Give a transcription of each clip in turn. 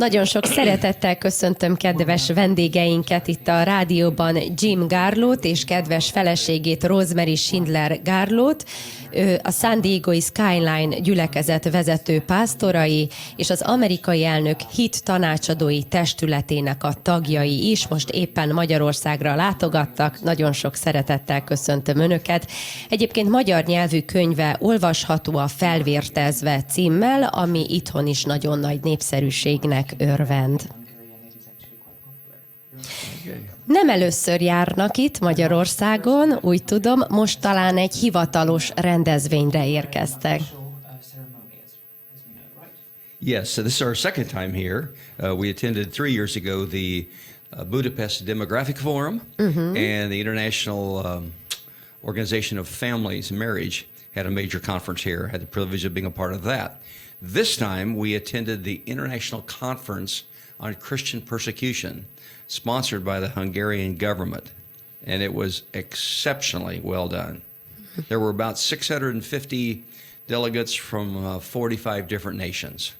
Nagyon sok szeretettel köszöntöm kedves vendégeinket itt a rádióban, Jim Garlowt és kedves feleségét, Rosemary Schindler Garlowt, a San Diego-i Skyline gyülekezet vezető pásztorai és az amerikai elnök Hit tanácsadói testületének a tagjai is most éppen Magyarországra látogattak. Nagyon sok szeretettel köszöntöm Önöket. Egyébként magyar nyelvű könyve olvasható a Felvértezve címmel, ami itthon is nagyon nagy népszerűségnek örvend. Nem először járnak itt Magyarországon, úgy tudom, most talán egy hivatalos rendezvényre érkeztek. Yes, so this is our second time here. We attended 3 years ago the Budapest Demographic Forum, and the International Organization of Families and Marriage had a major conference here. Had the privilege of being a part of that. This time we attended the International Conference on Christian Persecution, sponsored by the Hungarian government, and it was exceptionally well done. There were about 650 delegates from 45 different nations.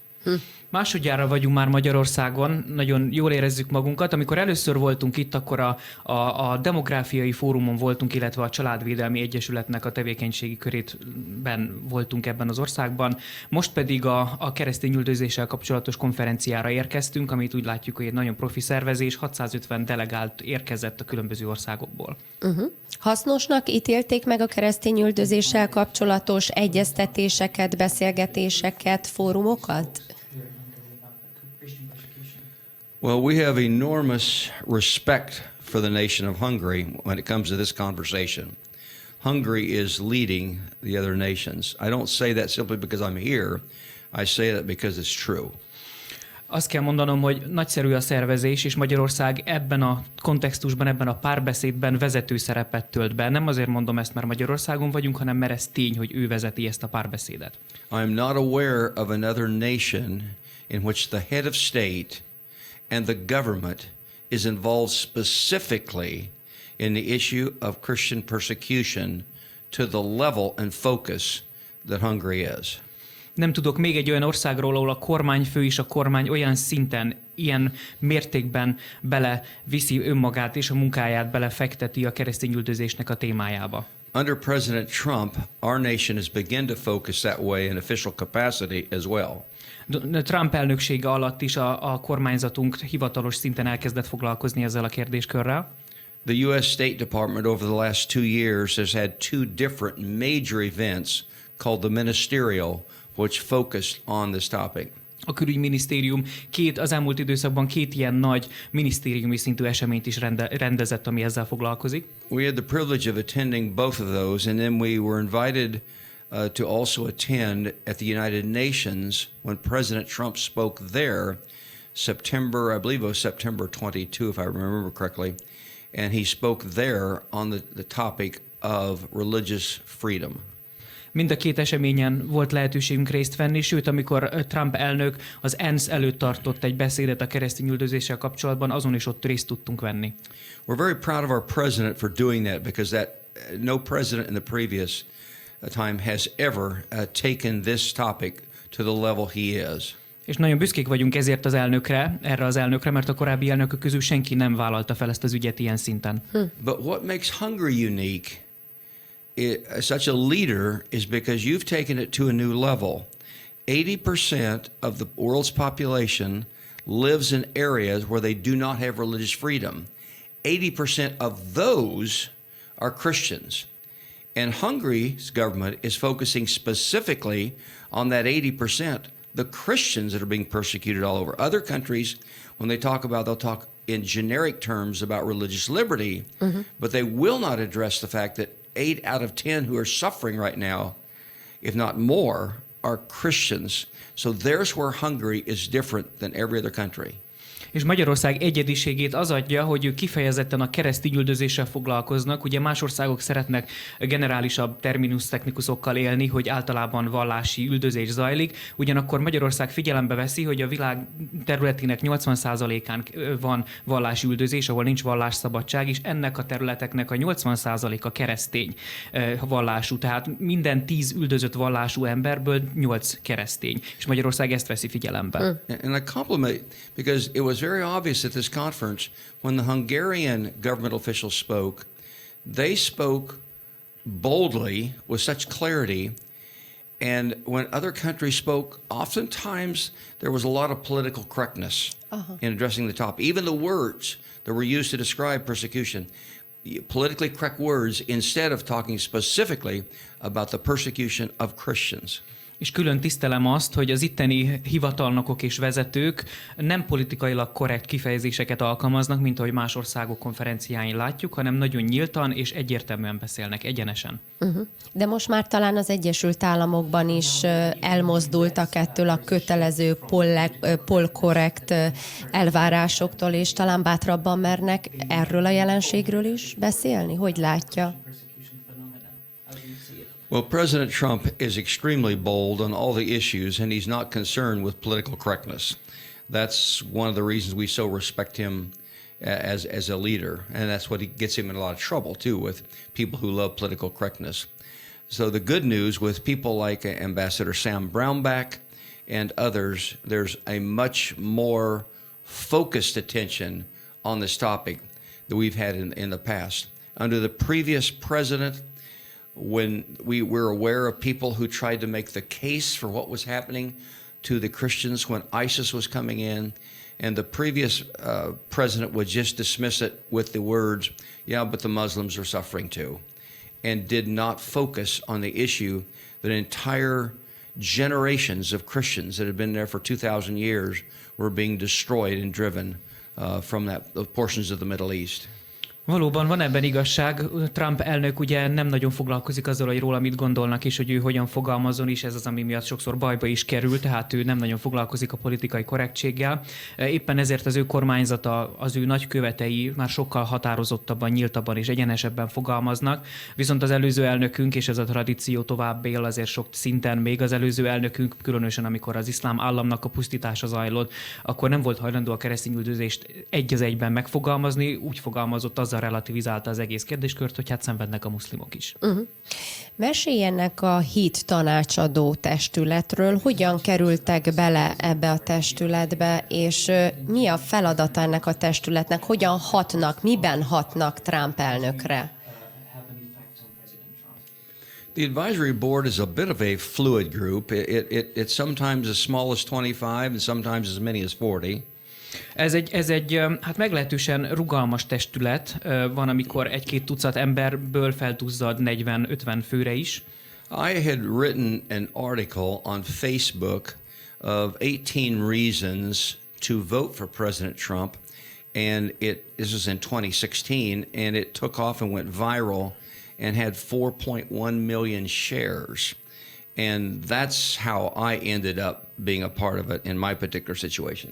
Másodjára vagyunk már Magyarországon, nagyon jól érezzük magunkat. Amikor először voltunk itt, akkor a demográfiai fórumon voltunk, illetve a Családvédelmi Egyesületnek a tevékenységi körében voltunk ebben az országban. Most pedig a keresztény üldözéssel kapcsolatos konferenciára érkeztünk, amit úgy látjuk, hogy egy nagyon profi szervezés, 650 delegált érkezett a különböző országokból. Hasznosnak ítélték meg a keresztény üldözéssel kapcsolatos egyeztetéseket, beszélgetéseket, fórumokat? Well, we have enormous respect for the nation of Hungary when it comes to this conversation. Hungary is leading the other nations. I don't say that simply because I'm here. I say that because it's true. Azt kell mondanom, hogy nagyszerű a szervezés, és Magyarország ebben a kontextusban, ebben a párbeszédben vezető szerepet tölt be. Nem azért mondom ezt, mert Magyarországon vagyunk, hanem mert ez tény, hogy ő vezeti ezt a párbeszédet. I'm not aware of another nation in which the head of state and the government is involved specifically in the issue of Christian persecution to the level and focus that Hungary is. Nem tudok még egy olyan országról, ahol a kormányfő és a kormány olyan szinten, ilyen mértékben beleviszi önmagát és a munkáját belefekteti a keresztényüldözésnek a témájába. Under President Trump, our nation has begun to focus that way in official capacity as well. Trump elnöksége alatt is a kormányzatunk hivatalos szinten elkezdett foglalkozni ezzel a kérdéskörrel. The U.S. State Department over the last 2 years has had 2 different major events called the ministerial, which focused on this topic. A külügyminisztérium az elmúlt időszakban 2 ilyen nagy minisztériumi szintű eseményt is rendezett, ami ezzel foglalkozik. We had the privilege of attending both of those, and then we were invited to also attend at the United Nations when President Trump spoke there, I believe it was September 22, if I remember correctly, and he spoke there on the topic of religious freedom. Mind a 2 eseményen volt lehetőségünk részt venni, sőt, amikor Trump elnök az ENSZ előtt tartott egy beszédet a keresztény üldözéssel kapcsolatban, azon is ott részt tudtunk venni. We're very proud of our president for doing that, because no president in the previous time has ever taken this topic to the level he is. És nagyon büszkék vagyunk ezért erre az elnökre, mert a korábbi elnökök közül senki nem vállalta fel ezt az ügyet ilyen szinten. But what makes Hungary unique, such a leader, is because you've taken it to a new level. 80% of the world's population lives in areas where they do not have religious freedom. 80% of those are Christians. And Hungary's government is focusing specifically on that 80%, the Christians that are being persecuted all over. Other countries, when they talk about, they'll talk in generic terms about religious liberty, but they will not address the fact that 8 out of 10 who are suffering right now, if not more, are Christians. So there's where Hungary is different than every other country. És Magyarország egyediségét az adja, hogy ők kifejezetten a keresztény üldözéssel foglalkoznak. Ugye más országok szeretnek generálisabb terminus technikusokkal élni, hogy általában vallási üldözés zajlik. Ugyanakkor Magyarország figyelembe veszi, hogy a világ területének 80%-án van vallási üldözés, ahol nincs vallásszabadság, és ennek a területeknek a 80%-a keresztény vallású. Tehát minden 10 üldözött vallású emberből 8 keresztény. És Magyarország ezt veszi figyelembe. And I compliment, because it was very obvious at this conference, when the Hungarian government officials spoke, they spoke boldly with such clarity, and when other countries spoke, oftentimes there was a lot of political correctness in addressing the topic. Even the words that were used to describe persecution, politically correct words, instead of talking specifically about the persecution of Christians. És külön tisztelem azt, hogy az itteni hivatalnokok és vezetők nem politikailag korrekt kifejezéseket alkalmaznak, mint ahogy más országok konferenciáin látjuk, hanem nagyon nyíltan és egyértelműen beszélnek, egyenesen. De most már talán az Egyesült Államokban is elmozdultak ettől a kötelező polkorrekt elvárásoktól, és talán bátrabban mernek erről a jelenségről is beszélni? Hogy látja? Well, President Trump is extremely bold on all the issues, and he's not concerned with political correctness. That's one of the reasons we so respect him as a leader, and that's what gets him in a lot of trouble, too, with people who love political correctness. So the good news with people like Ambassador Sam Brownback and others, there's a much more focused attention on this topic that we've had in the past. Under the previous president, when we were aware of people who tried to make the case for what was happening to the Christians when ISIS was coming in, and the previous president would just dismiss it with the words, yeah, but the Muslims are suffering too, and did not focus on the issue that entire generations of Christians that had been there for 2,000 years were being destroyed and driven from those portions of the Middle East. Valóban van ebben igazság. Trump elnök ugye nem nagyon foglalkozik azzal, hogy róla mit gondolnak, és hogy ő hogyan fogalmazzon is, ez az, ami miatt sokszor bajba is kerül, tehát ő nem nagyon foglalkozik a politikai korrektséggel. Éppen ezért az ő kormányzata, az ő nagykövetei már sokkal határozottabban, nyíltabban és egyenesebben fogalmaznak, viszont az előző elnökünk, és ez a tradíció tovább él azért sok szinten még, az előző elnökünk, különösen amikor az iszlám államnak a pusztítása zajlott, akkor nem volt hajlandó a keresztény üldözést egy az egyben megfogalmazni, úgy fogalmazott, azzal relativizálta az egész kérdéskört, hogy hát szenvednek a muszlimok is. Meséljenek a Hit tanácsadó testületről, hogyan kerültek bele ebbe a testületbe, és mi a feladata ennek a testületnek, hogyan hatnak, miben hatnak Trump elnökre? The advisory board is a bit of a fluid group. It's sometimes as small as 25 and sometimes as many as 40. Ez egy hát meglehetősen rugalmas testület, van, amikor egy-két tucat emberből felduzzad 40-50 főre is. I had written an article on Facebook of 18 reasons to vote for President Trump, and this was in 2016, and it took off and went viral and had 4.1 million shares. And that's how I ended up being a part of it in my particular situation.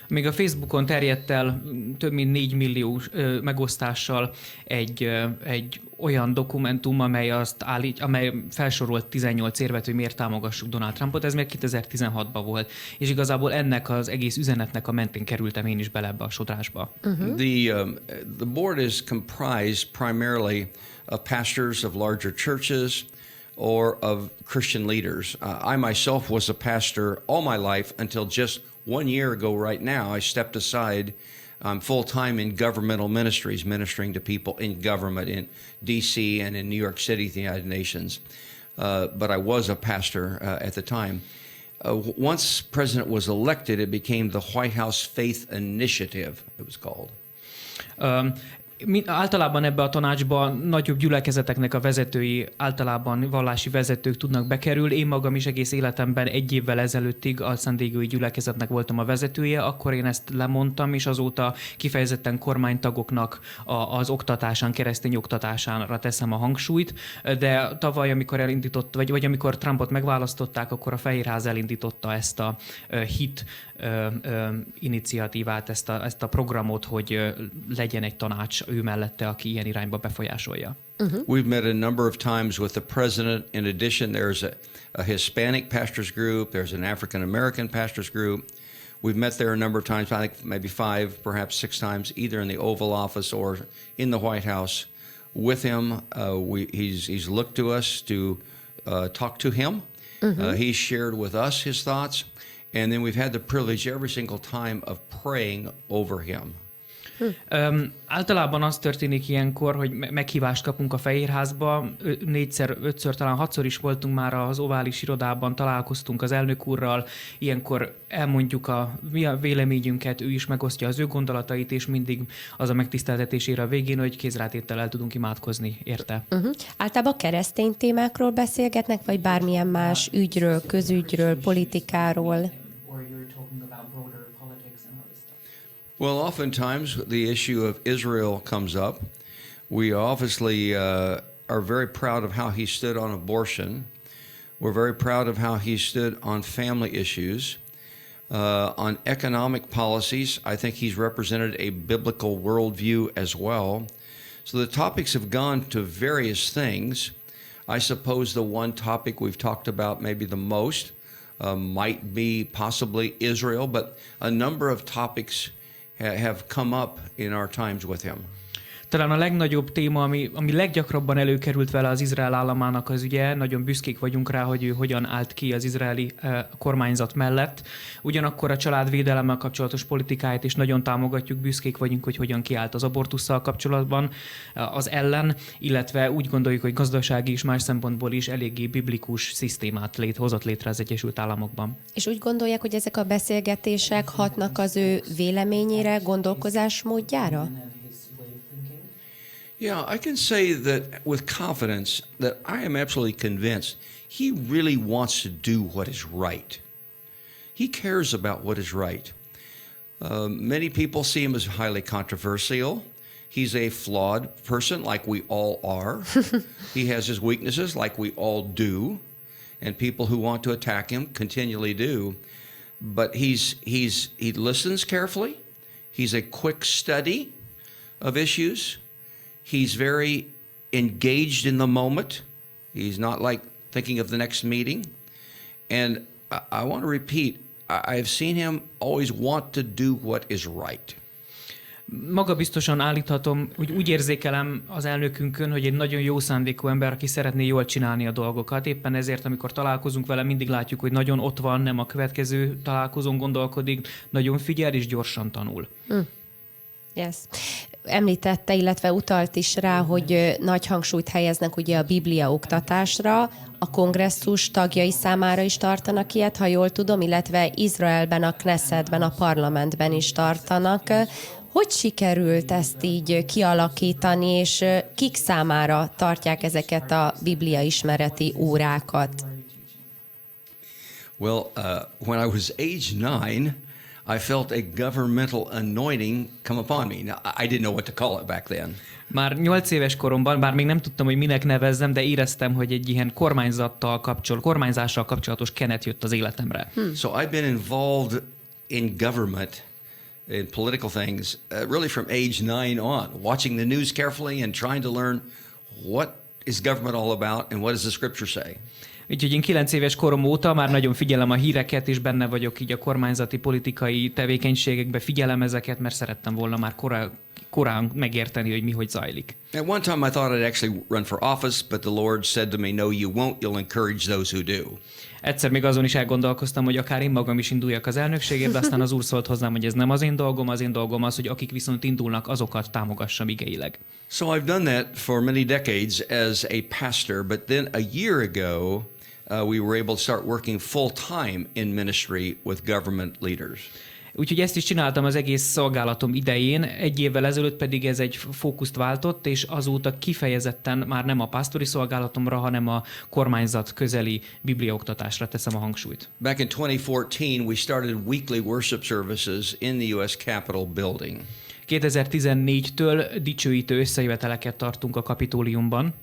Még a Facebookon terjedt el több mint 4 millió megosztással egy olyan dokumentum, amely felsorolt 18 érvet, hogy miért támogassuk Donald Trumpot. Ez még 2016-ban volt. És igazából ennek az egész üzenetnek a mentén kerültem én is bele ebbe a sodrásba. The board is comprised primarily of pastors of larger churches or of Christian leaders. I myself was a pastor all my life until just 1 year ago right now. I stepped aside. I'm full-time in governmental ministries, ministering to people in government in D.C. and in New York City, the United Nations. But I was a pastor at the time. Once President was elected, it became the White House Faith Initiative, it was called. Általában ebbe a tanácsba nagyobb gyülekezeteknek a vezetői, általában vallási vezetők tudnak bekerülni. Én magam is egész életemben 1 évvel ezelőttig a San Diegói gyülekezetnek voltam a vezetője, akkor én ezt lemondtam, és azóta kifejezetten kormánytagoknak az oktatásán, keresztény oktatásánra teszem a hangsúlyt, de tavaly, amikor elindított, vagy amikor Trumpot megválasztották, akkor a Fehérház elindította ezt a Hit iniciatívát, ezt a programot, hogy legyen egy tanács ő mellette, aki ilyen irányba befolyásolja. We've met a number of times with the president. In addition, there's a Hispanic pastors group. There's an African American pastors group. We've met there a number of times, I think maybe 5, perhaps 6 times, either in the Oval Office or in the White House with him. He's looked to us to talk to him. He's shared with us his thoughts. And then we've had the privilege every single time of praying over him. Általában az történik ilyenkor, hogy meghívást kapunk a Fehérházba, 4-szer, 5-ször, talán 6-szor is voltunk már az ovális irodában, találkoztunk az elnök úrral, ilyenkor elmondjuk mi a véleményünket, ő is megosztja az ő gondolatait, és mindig az a megtiszteltetésére a végén, hogy kézrátétellel tudunk imádkozni érte. Általában keresztény témákról beszélgetnek, vagy bármilyen más ügyről, közügyről, politikáról? Well, oftentimes the issue of Israel comes up. We obviously are very proud of how he stood on abortion. We're very proud of how he stood on family issues. On economic policies, I think he's represented a biblical worldview as well. So the topics have gone to various things. I suppose the one topic we've talked about maybe the most might be possibly Israel, but a number of topics have come up in our times with him. Talán a legnagyobb téma, ami leggyakrabban előkerült vele az Izrael államának az ügye, nagyon büszkék vagyunk rá, hogy ő hogyan állt ki az izraeli kormányzat mellett. Ugyanakkor a családvédelemmel kapcsolatos politikáját is nagyon támogatjuk, büszkék vagyunk, hogy hogyan kiállt az abortusszal kapcsolatban az ellen, illetve úgy gondoljuk, hogy gazdasági és más szempontból is eléggé biblikus szisztémát hozott létre az Egyesült Államokban. És úgy gondolják, hogy ezek a beszélgetések hatnak az ő véleményére, gondolkozásmódjára? Yeah, I can say that with confidence that I am absolutely convinced he really wants to do what is right. He cares about what is right. Many people see him as highly controversial. He's a flawed person like we all are. He has his weaknesses like we all do. And people who want to attack him continually do. But he listens carefully. He's a quick study of issues. He's very engaged in the moment. He's not like thinking of the next meeting. And I want to repeat, I've seen him always want to do what is right. Magabiztosan állíthatom, hogy úgy érzékelem az elnökünkön, hogy egy nagyon jó szándékú ember, aki szeretné jól csinálni a dolgokat. Éppen ezért, amikor találkozunk vele, mindig látjuk, hogy nagyon ott van, nem a következő találkozón gondolkodik, nagyon figyel és gyorsan tanul. Yes. Említette, illetve utalt is rá, hogy nagy hangsúlyt helyeznek ugye a Biblia oktatásra, a Kongresszus tagjai számára is tartanak ilyet, ha jól tudom, illetve Izraelben, a Knesszetben, a parlamentben is tartanak. Hogy sikerült ezt így kialakítani, és kik számára tartják ezeket a Biblia ismereti órákat? Well, when I was age 9, I felt a governmental anointing come upon me. Now, I didn't know what to call it back then. Már 8 éves koromban, bár még nem tudtam, hogy minek nevezzem, de éreztem, hogy egy ilyen kormányzással kapcsolatos kenet jött az életemre. So I've been involved in government, in political things, really from age 9 on, watching the news carefully and trying to learn what is government all about and what does the scripture say. Úgyhogy én 9 éves korom óta már nagyon figyelem a híreket, és benne vagyok így a kormányzati politikai tevékenységekben, figyelem ezeket, mert szerettem volna már korán megérteni, hogy mi hogy zajlik. At one time I thought I'd actually run for office, but the Lord said to me, no, you won't, you'll encourage those who do. Egyszer még azon is elgondolkoztam, hogy akár én magam is induljak az elnökségbe, de aztán az úr szólt hozzám, hogy ez nem az én dolgom az, hogy akik viszont indulnak, azokat támogassam igeileg. So I've done that for many decades as a pastor, but then a year ago we were able to start working full-time in ministry with government leaders. Úgyhogy ezt is csináltam az egész szolgálatom idején, 1 évvel ezelőtt pedig ez egy fókuszt váltott, és azóta kifejezetten már nem a pásztori szolgálatomra, hanem a kormányzat közeli bibliaoktatásra teszem a hangsúlyt. Back in 2014, we started weekly worship services in the U.S. Capitol building. 2014-től dicsőítő összejöveteleket tartunk a Kapitóliumban.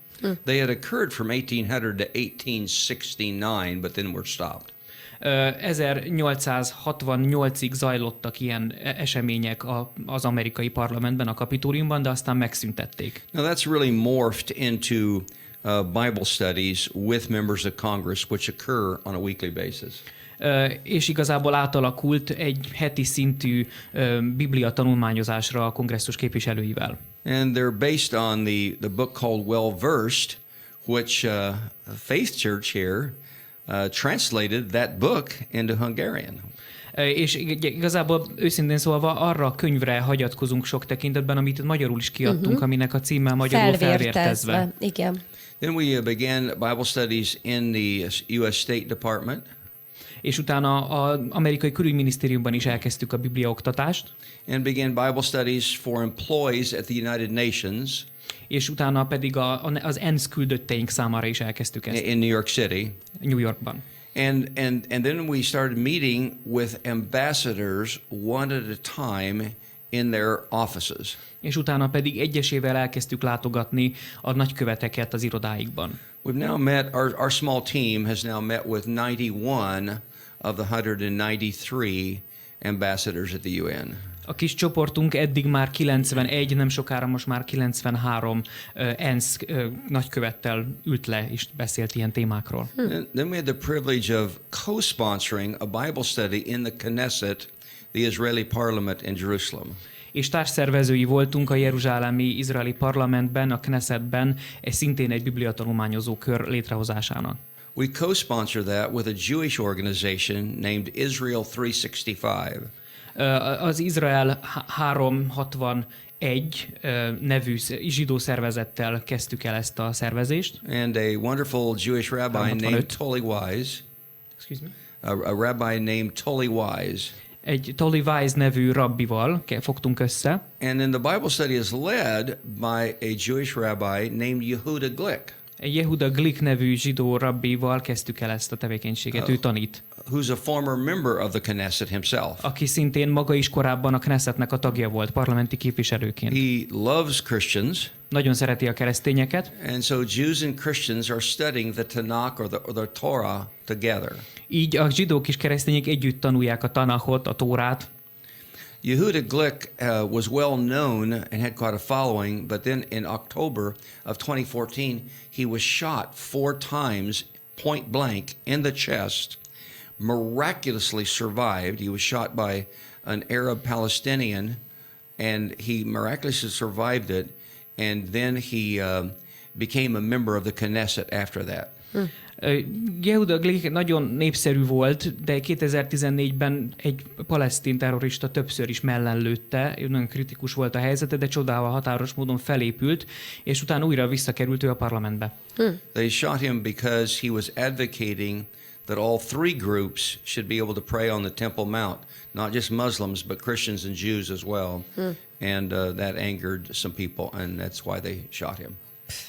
They had occurred from 1800 to 1869, but then were stopped. 1868-ig zajlottak ilyen események az amerikai parlamentben, a Kapitóliumban, de aztán megszüntették. Now that's really morphed into Bible studies with members of Congress, which occur on a weekly basis. És igazából átalakult egy heti szintű Biblia tanulmányozásra a kongresszus képviselőivel. And they're based on the book called Well Versed, which Faith Church here translated that book into Hungarian. És igazából őszintén szólva arra a könyvre hagyatkozunk sok tekintetben, amit magyarul is kiadtunk, aminek a címe magyarul felvértezve. Igen. Then we began Bible studies in the U.S. State Department. És utána az amerikai külügyminisztériumban is elkezdtük a bibliaoktatást. And began Bible studies for employees at the United Nations. És utána pedig az ENSZ küldötteink számára is elkezdtük ezt. In New York City. New Yorkban. And then we started meeting with ambassadors one at a time in their offices. És utána pedig egyesével elkezdtük látogatni a nagyköveteket az irodáikban. We've now met, our small team has now met with 91 of the 193 ambassadors at the UN. A kis csoportunk eddig már 91, nem sokára most már 93 ENSZ nagykövettel ült le és beszélt ilyen témákról. Then we had the privilege of co-sponsoring a Bible study in the Knesset, the Israeli parliament in Jerusalem. És társszervezői voltunk a jeruzsálemi izraeli parlamentben, a Knesszetben, szintén egy bibliatanulmányozó kör létrehozásának. We co-sponsored that with a Jewish organization named Israel 365. Az Izrael 361 nevű zsidó szervezettel kezdtük el ezt a szervezést. And a wonderful Jewish rabbi named Tolly Wise. Excuse me? A rabbi named Tolly Wise. Egy Tolly Wise nevű rabbival fogtunk össze. And then the Bible study is led by a Jewish rabbi named Yehuda Glick. Egy Yehuda Glick nevű zsidó rabbival kezdtük el ezt a tevékenységet, ő tanít. Who's a former member of the Knesset himself. Aki szintén maga is korábban a Knessetnek a tagja volt, parlamenti képviselőként. He loves Christians. Nagyon szereti a keresztényeket. And so Jews and Christians are studying the Tanakh or the Torah together. Így a zsidók és keresztények együtt tanulják a Tanachot, a Tórát. Yehuda Glick was well known and had quite a following, but then in October of 2014, he was shot 4 times point blank in the chest, miraculously survived. He was shot by an Arab Palestinian, and he miraculously survived it, and then he became a member of the Knesset after that. Yehuda Glick nagyon népszerű volt, de 2014-ben egy palesztin terrorista többször is mellenlőtte, nagyon kritikus volt a helyzete, de csodával határos módon felépült, és utána újra visszakerült ő a parlamentbe. They shot him because he was advocating that all 3 groups should be able to pray on the Temple Mount, not just Muslims, but Christians and Jews as well. And that angered some people, and that's why they shot him.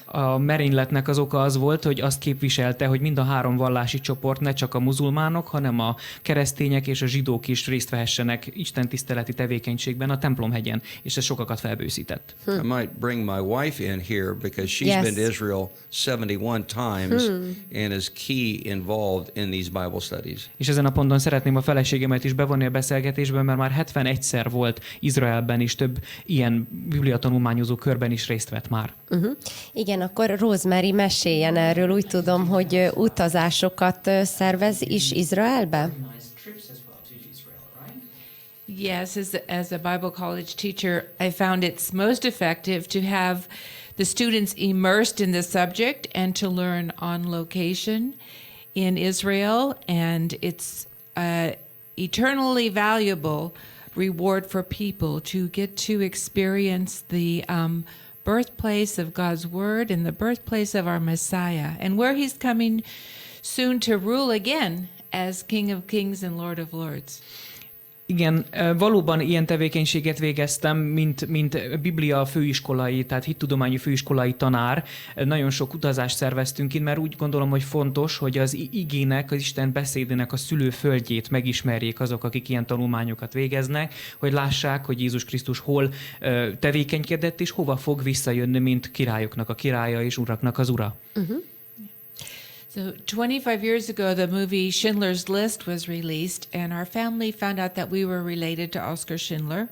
A merényletnek az oka az volt, hogy azt képviselte, hogy mind a 3 vallási csoport, ne csak a muzulmánok, hanem a keresztények és a zsidók is részt vehessenek istentiszteleti tevékenységben a templomhegyen, és ez sokakat felbőszített. I might bring my wife in here because she's been to Israel 71 times and is key involved in these Bible studies. És ezen a ponton szeretném a feleségemet is bevonni a beszélgetésben, mert már 71-szer volt Izraelben, és több ilyen bibliatanulmányozó körben is részt vett már. Igen, akkor Rosemary, meséljen erről. Úgy tudom, hogy utazásokat szervez is Izraelbe? Yes, as a Bible college teacher, I found it's most effective to have the students immersed in the subject and to learn on location in Israel, and it's eternally valuable reward for people to get to experience the birthplace of God's Word and the birthplace of our Messiah, and where He's coming soon to rule again as King of Kings and Lord of Lords. Igen, valóban ilyen tevékenységet végeztem, mint Biblia főiskolai, tehát hittudományi főiskolai tanár. Nagyon sok utazást szerveztünk itt, mert úgy gondolom, hogy fontos, hogy az igének, az Isten beszédének a szülőföldjét megismerjék azok, akik ilyen tanulmányokat végeznek, hogy lássák, hogy Jézus Krisztus hol tevékenykedett, és hova fog visszajönni, mint királyoknak a királya és uraknak az ura. Uh-huh. So 25 years ago, the movie Schindler's List was released, and our family found out that we were related to Oskar Schindler.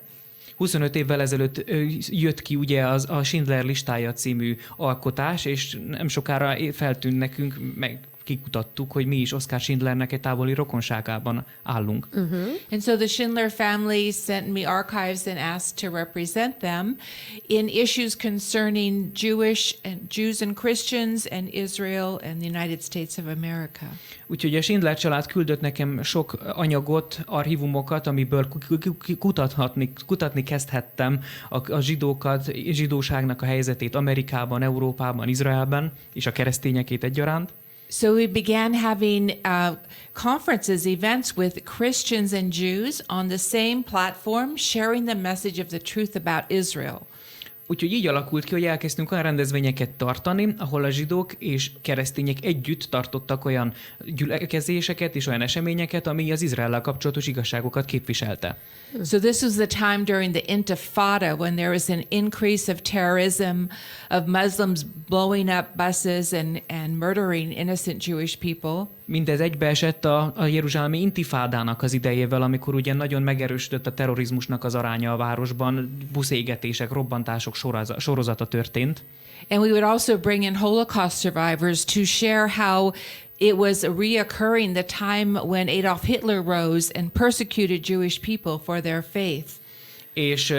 25 évvel ezelőtt jött ki ugye a Schindler listája című alkotás, és nem sokára feltűnt nekünk, meg kikutattuk, hogy mi is Oskar Schindlernek egy távoli rokonságában állunk. Uh-huh. And so the Schindler family sent me archives and asked to represent them in issues concerning Jews and Christians and Israel and the United States of America. Úgyhogy a Schindler család küldött nekem sok anyagot, archívumokat, amiből kutatni kezdhettem a zsidóságnak a helyzetét Amerikában, Európában, Izraelben, és a keresztényekét egyaránt. So we began having conferences, events with Christians and Jews on the same platform, sharing the message of the truth about Israel. Úgyhogy így alakult ki, hogy elkezdtünk olyan rendezvényeket tartani, ahol a zsidók és keresztények együtt tartottak olyan gyülekezéseket és olyan eseményeket, ami az Izraellel kapcsolatos igazságokat képviselte. So this was the time during the Intifada when there was an increase of terrorism, of Muslims blowing up buses and murdering innocent Jewish people. Mindez egybeesett a jeruzsálemi intifádának az idejével, amikor ugye nagyon megerősödött a terrorizmusnak az aránya a városban, buszégetések, robbantások sorozata történt. And we would also bring in Holocaust survivors to share how it was reoccurring the time when Adolf Hitler rose and persecuted Jewish people for their faith. És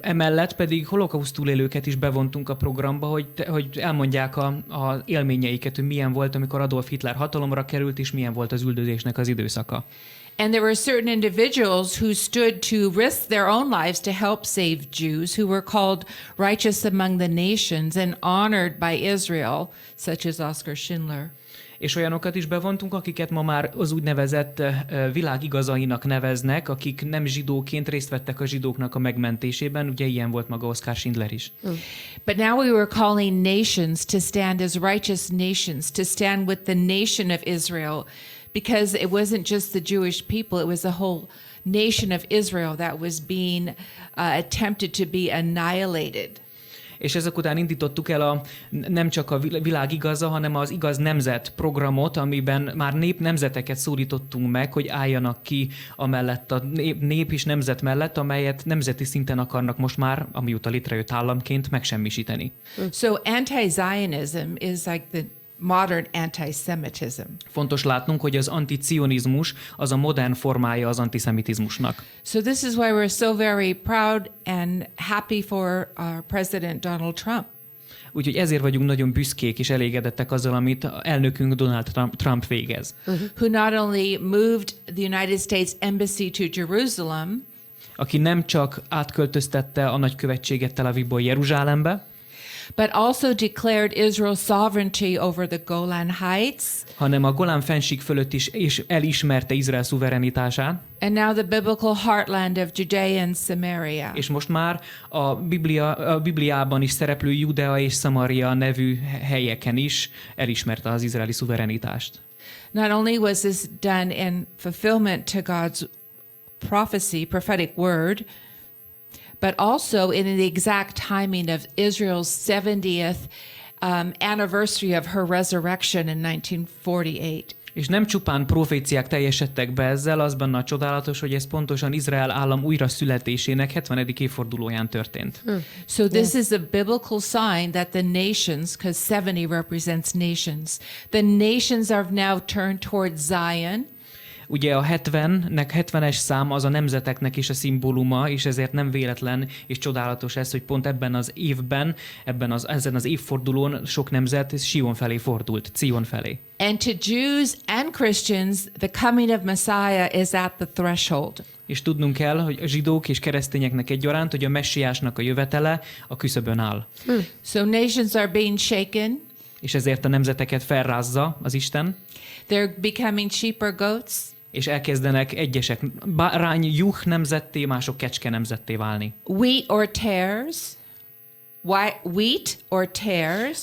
emellett pedig holokauszt túlélőket is bevontunk a programba, hogy elmondják a élményeiket, hogy milyen volt, amikor Adolf Hitler hatalomra került, és milyen volt az üldözésnek az időszaka. And there were certain individuals who stood to risk their own lives to help save Jews, who were called righteous among the nations and honored by Israel, such as Oskar Schindler. És olyanokat is bevontunk, akiket ma már az úgynevezett világigazainak neveznek, akik nem zsidóként részt vettek a zsidóknak a megmentésében, ugye ilyen volt maga Oskar Schindler is. But now we were calling nations to stand as righteous nations, to stand with the nation of Israel, because it wasn't just the Jewish people, it was the whole nation of Israel that was being attempted to be annihilated. És ezek után indítottuk el nem csak a világ igaza, hanem az igaz nemzet programot, amiben már nemzeteket szólítottunk meg, hogy álljanak ki amellett a nép és nemzet mellett, amelyet nemzeti szinten akarnak most már, amióta létrejött államként megsemmisíteni. So anti-Zionism is like the modern anti-Semitism. Fontos látnunk, hogy az anticionizmus az a modern formája az antiszemitizmusnak. So this is why we're so very proud and happy for our President Donald Trump. Úgyhogy ezért vagyunk nagyon büszkék és elégedettek azzal, amit elnökünk Donald Trump végez. Who not only moved the United States Embassy to Jerusalem, aki nem csak átköltöztette a nagykövetséget Tel Avivból Jeruzsálembe, but also declared Israel's sovereignty over the Golan Heights, hanem a Golán fennsík fölött is elismerte Izrael szuverenitását. And now the biblical heartland of Judea and Samaria. És most már a Bibliában is szereplő Judea és Szamaria nevű helyeken is elismerte az izraeli szuverenitást. Not only was this done in fulfillment to God's prophetic word, but also in the exact timing of Israel's 70th anniversary of her resurrection in 1948. És nem csupán proféciák teljesedtek be ezzel, az benne a csodálatos, hogy ez pontosan Izrael állam újra születésének 70. évfordulóján történt. So this is a biblical sign that the nations, because 70 represents nations, the nations are now turned towards Zion. Ugye a 70-es szám az a nemzeteknek is a szimbóluma, és ezért nem véletlen és csodálatos ez, hogy pont ebben az évben, ezen az évfordulón sok nemzet Sion felé fordult, Cion felé. And to Jews and Christians, the coming of Messiah is at the threshold. És tudnunk kell, hogy a zsidók és keresztényeknek egyaránt, hogy a messiásnak a jövetele a küszöbön áll. So nations are being shaken. És ezért a nemzeteket felrázza az Isten. They're becoming sheep or goats. És elkezdenek egyesek bárány, juh nemzetté, mások kecske nemzetté válni. Wheat or tares? Wheat or tares?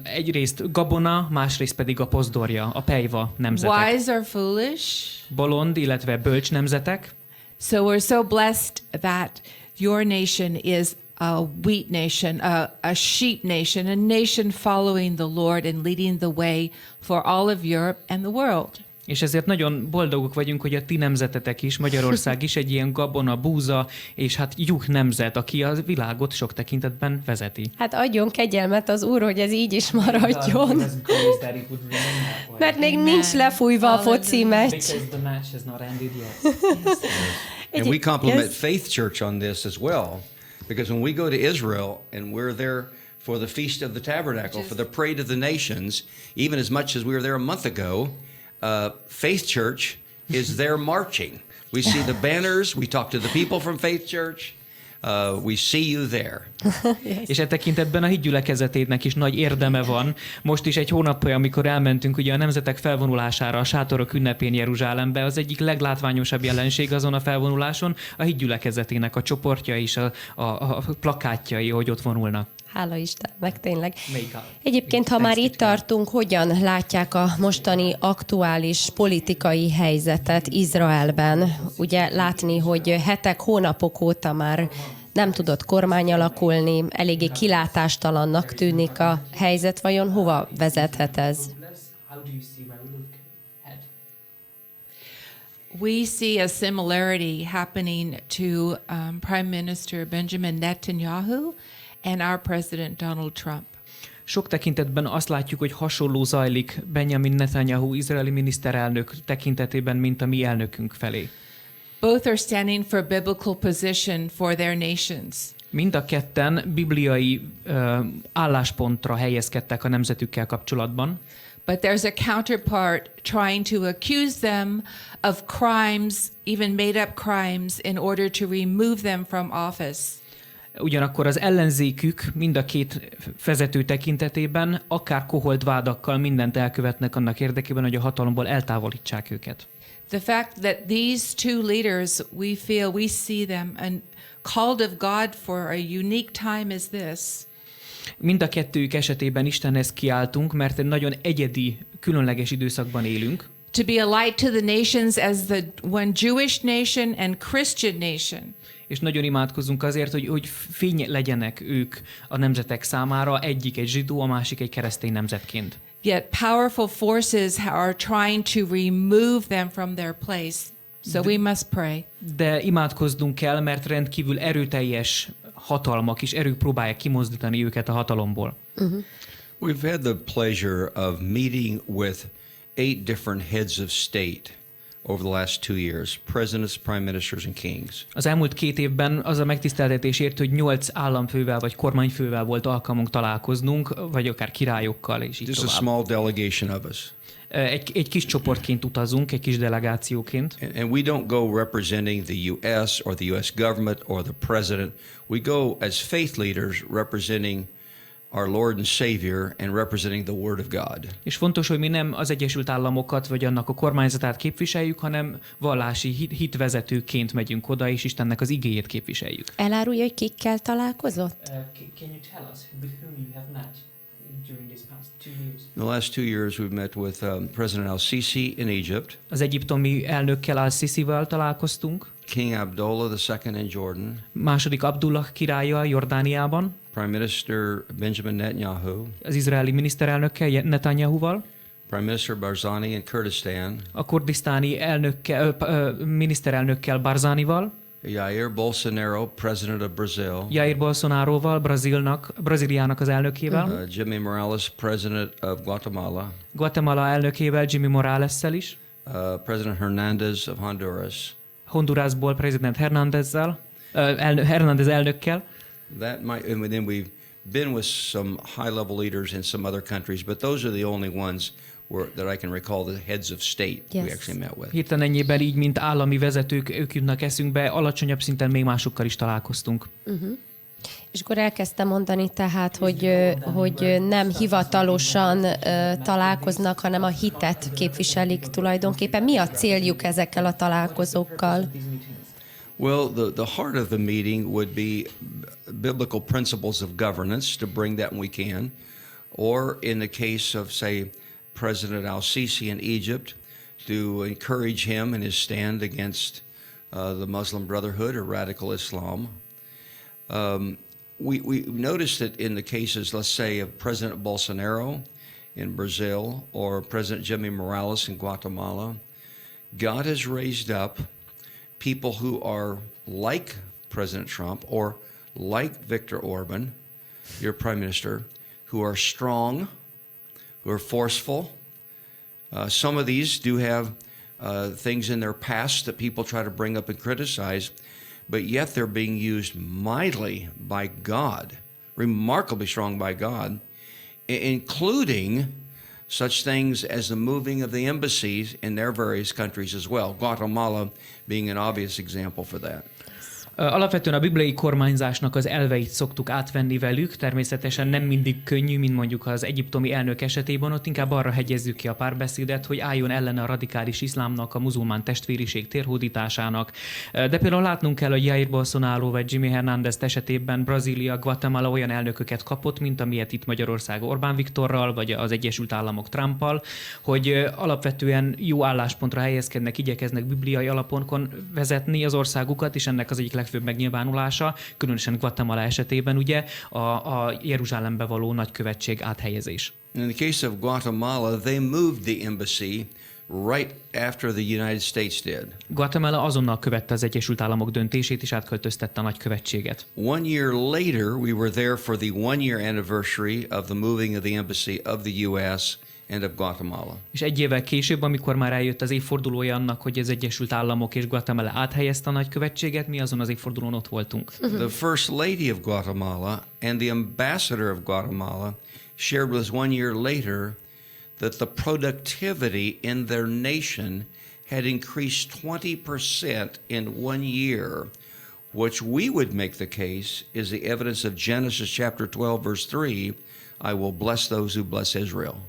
Egyrészt gabona, másrészt pedig a pozdorja, a pejva nemzetek. Wise or foolish? Bolond, illetve bölcs nemzetek. So we're so blessed that your nation is a wheat nation, a sheep nation, a nation following the Lord and leading the way for all of Europe and the world. És ezért nagyon boldogok vagyunk, hogy a ti nemzetetek is, Magyarország is egy ilyen gabona, búza, és hát juh nemzet, aki a világot sok tekintetben vezeti. Hát adjon kegyelmet az Úr, hogy ez így is maradjon. Mert még nincs lefújva a foci meccs. And we compliment Faith Church on this as well, because when we go to Israel and we're there for the Feast of the Tabernacle, for the Parade of the Nations, even as much as we were there a month ago, Faith Church is there marching. We see the banners, we talk to the people from Faith Church, we see you there. Yes. És e tekintetben a hitgyülekezetének is nagy érdeme van. Most is egy hónappal, amikor elmentünk ugye a nemzetek felvonulására a sátorok ünnepén Jeruzsálembe, az egyik leglátványosabb jelenség azon a felvonuláson a hitgyülekezetének a csoportja és a plakátjai, hogy ott vonulnak. Hála Istennek, tényleg. Egyébként, ha már itt tartunk, hogyan látják a mostani aktuális politikai helyzetet Izraelben? Ugye látni, hogy hetek, hónapok óta már nem tudott kormány alakulni, eléggé kilátástalannak tűnik a helyzet. Vajon hova vezethet ez? We see a similarity happening to Prime Minister Benjamin Netanyahu and our President Donald Trump. Sok tekintetben azt látjuk, hogy hasonló zajlik Benjamin Netanyahu izraeli miniszterelnök tekintetében, mint a mi elnökünk felé. Both are standing for biblical position for their nations. Mind a ketten bibliai álláspontra helyezkedtek a nemzetükkel kapcsolatban. But there's a counterpart trying to accuse them of crimes, even made-up crimes, in order to remove them from office. Ugyanakkor az ellenzékük mind a két vezető tekintetében akár koholt vádakkal mindent elkövetnek annak érdekében, hogy a hatalomból eltávolítsák őket. The fact that these two leaders, we see them and called of God for a unique time as this. Mind a kettőjük esetében Istenhez kiáltunk, mert egy nagyon egyedi, különleges időszakban élünk. To be a light to the nations as the one Jewish nation and Christian nation. És nagyon imádkozunk azért, hogy fény legyenek ők a nemzetek számára, egyik egy zsidó, a másik egy keresztény nemzetként. Yet powerful forces are trying to remove them from their place. So we must pray. De imádkoznunk kell, mert rendkívül erőteljes hatalmak és erők próbálják kimozdítani őket a hatalomból. We've had the pleasure of meeting with 8 different heads of state over the last 2 years, presidents, prime ministers and kings. Az elmúlt 2 évben az a megtiszteltetés ért, hogy 8 államfővel vagy kormányfővel volt alkalmunk találkoznunk, vagy akár királyokkal, és így Just tovább. a small delegation of us. Egy kis csoportként utazunk, egy kis delegációként. And we don't go representing the U.S. or the U.S. government or the president. We go as faith leaders representing our Lord and Savior and representing the Word of God. És fontos, hogy mi nem az Egyesült Államokat vagy annak a kormányzatát képviseljük, hanem vallási hitvezetőként megyünk oda, és Istennek az igéjét képviseljük. Elárulja, hogy kikkel találkozott? Can you tell us with whom you have met during these past 2 years? In the last 2 years we've met with President al-Sisi in Egypt. Az egyiptomi elnökkel al-Sisivel találkoztunk. King Abdullah II in Jordan. Második Abdullah királlyal Jordániában. Prime Minister Benjamin Netanyahu. Az izraeli miniszterelnökkel Netanyahuval. Prime Minister Barzani in Kurdistan. A kurdisztáni miniszterelnökkel Barzanival. Jair Bolsonaro, President of Brazil. Jair Bolsonaroval, Brazíliának az elnökével. Jimmy Morales, President of Guatemala. Guatemala elnökével, Jimmy Morales-szel is. President Hernández of Honduras. Hondurasból President Hernández elnökkel. And then we've been with some high-level leaders in some other countries, but those are the only ones that I can recall the heads of state we actually met with. Hirtelen ennyiben így, mint állami vezetők, ők jutnak eszünkbe, alacsonyabb szinten még másokkal is találkoztunk. És akkor elkezdtem mondani tehát, hogy nem hivatalosan találkoznak, hanem a hitet képviselik tulajdonképpen. Mi a céljuk ezekkel a találkozókkal? Well, the heart of the meeting would be biblical principles of governance, to bring that when we can, or in the case of, say, President al-Sisi in Egypt, to encourage him in his stand against the Muslim Brotherhood or radical Islam. We noticed that in the cases, let's say, of President Bolsonaro in Brazil or President Jimmy Morales in Guatemala, God has raised up people who are like President Trump or like Viktor Orban, your prime minister, who are strong, who are forceful. Some of these do have things in their past that people try to bring up and criticize, but yet they're being used mightily by God, remarkably strong by God, including such things as the moving of the embassies in their various countries as well, Guatemala being an obvious example for that. Alapvetően a bibliai kormányzásnak az elveit szoktuk átvenni velük, természetesen nem mindig könnyű, mint mondjuk az egyiptomi elnök esetében, ott inkább arra hegyezzük ki a párbeszédet, hogy álljon ellene a radikális iszlámnak, a muzulmán testvériség térhódításának. De például látnunk kell, hogy Jair Bolsonaro vagy Jimmy Hernández esetében Brazília, Guatemala olyan elnököket kapott, mint amilyet itt Magyarország Orbán Viktorral, vagy az Egyesült Államok Trumppal, hogy alapvetően jó álláspontra helyezkednek, igyekeznek bibliai alapon vezetni az országukat, és ennek az egyik legfőbb megnyilvánulása, különösen Guatemala esetében ugye a Jeruzsálembe való nagykövetség áthelyezés. In the case of Guatemala, they moved the embassy right after the United States did. Guatemala azonnal követte az Egyesült Államok döntését, és átköltöztette a nagykövetséget. 1 year later, we were there for the 1 year anniversary of the moving of the embassy of the U.S. and of Guatemala. És egy évvel később, amikor már eljött az évfordulója annak, hogy az Egyesült Államok és Guatemala áthelyezte a nagykövetséget, mi azon az évfordulón ott voltunk. The First Lady of Guatemala and the Ambassador of Guatemala shared with us 1 year later that the productivity in their nation had increased 20% in 1 year, which we would make the case is the evidence of Genesis chapter 12, verse 3, I will bless those who bless Israel.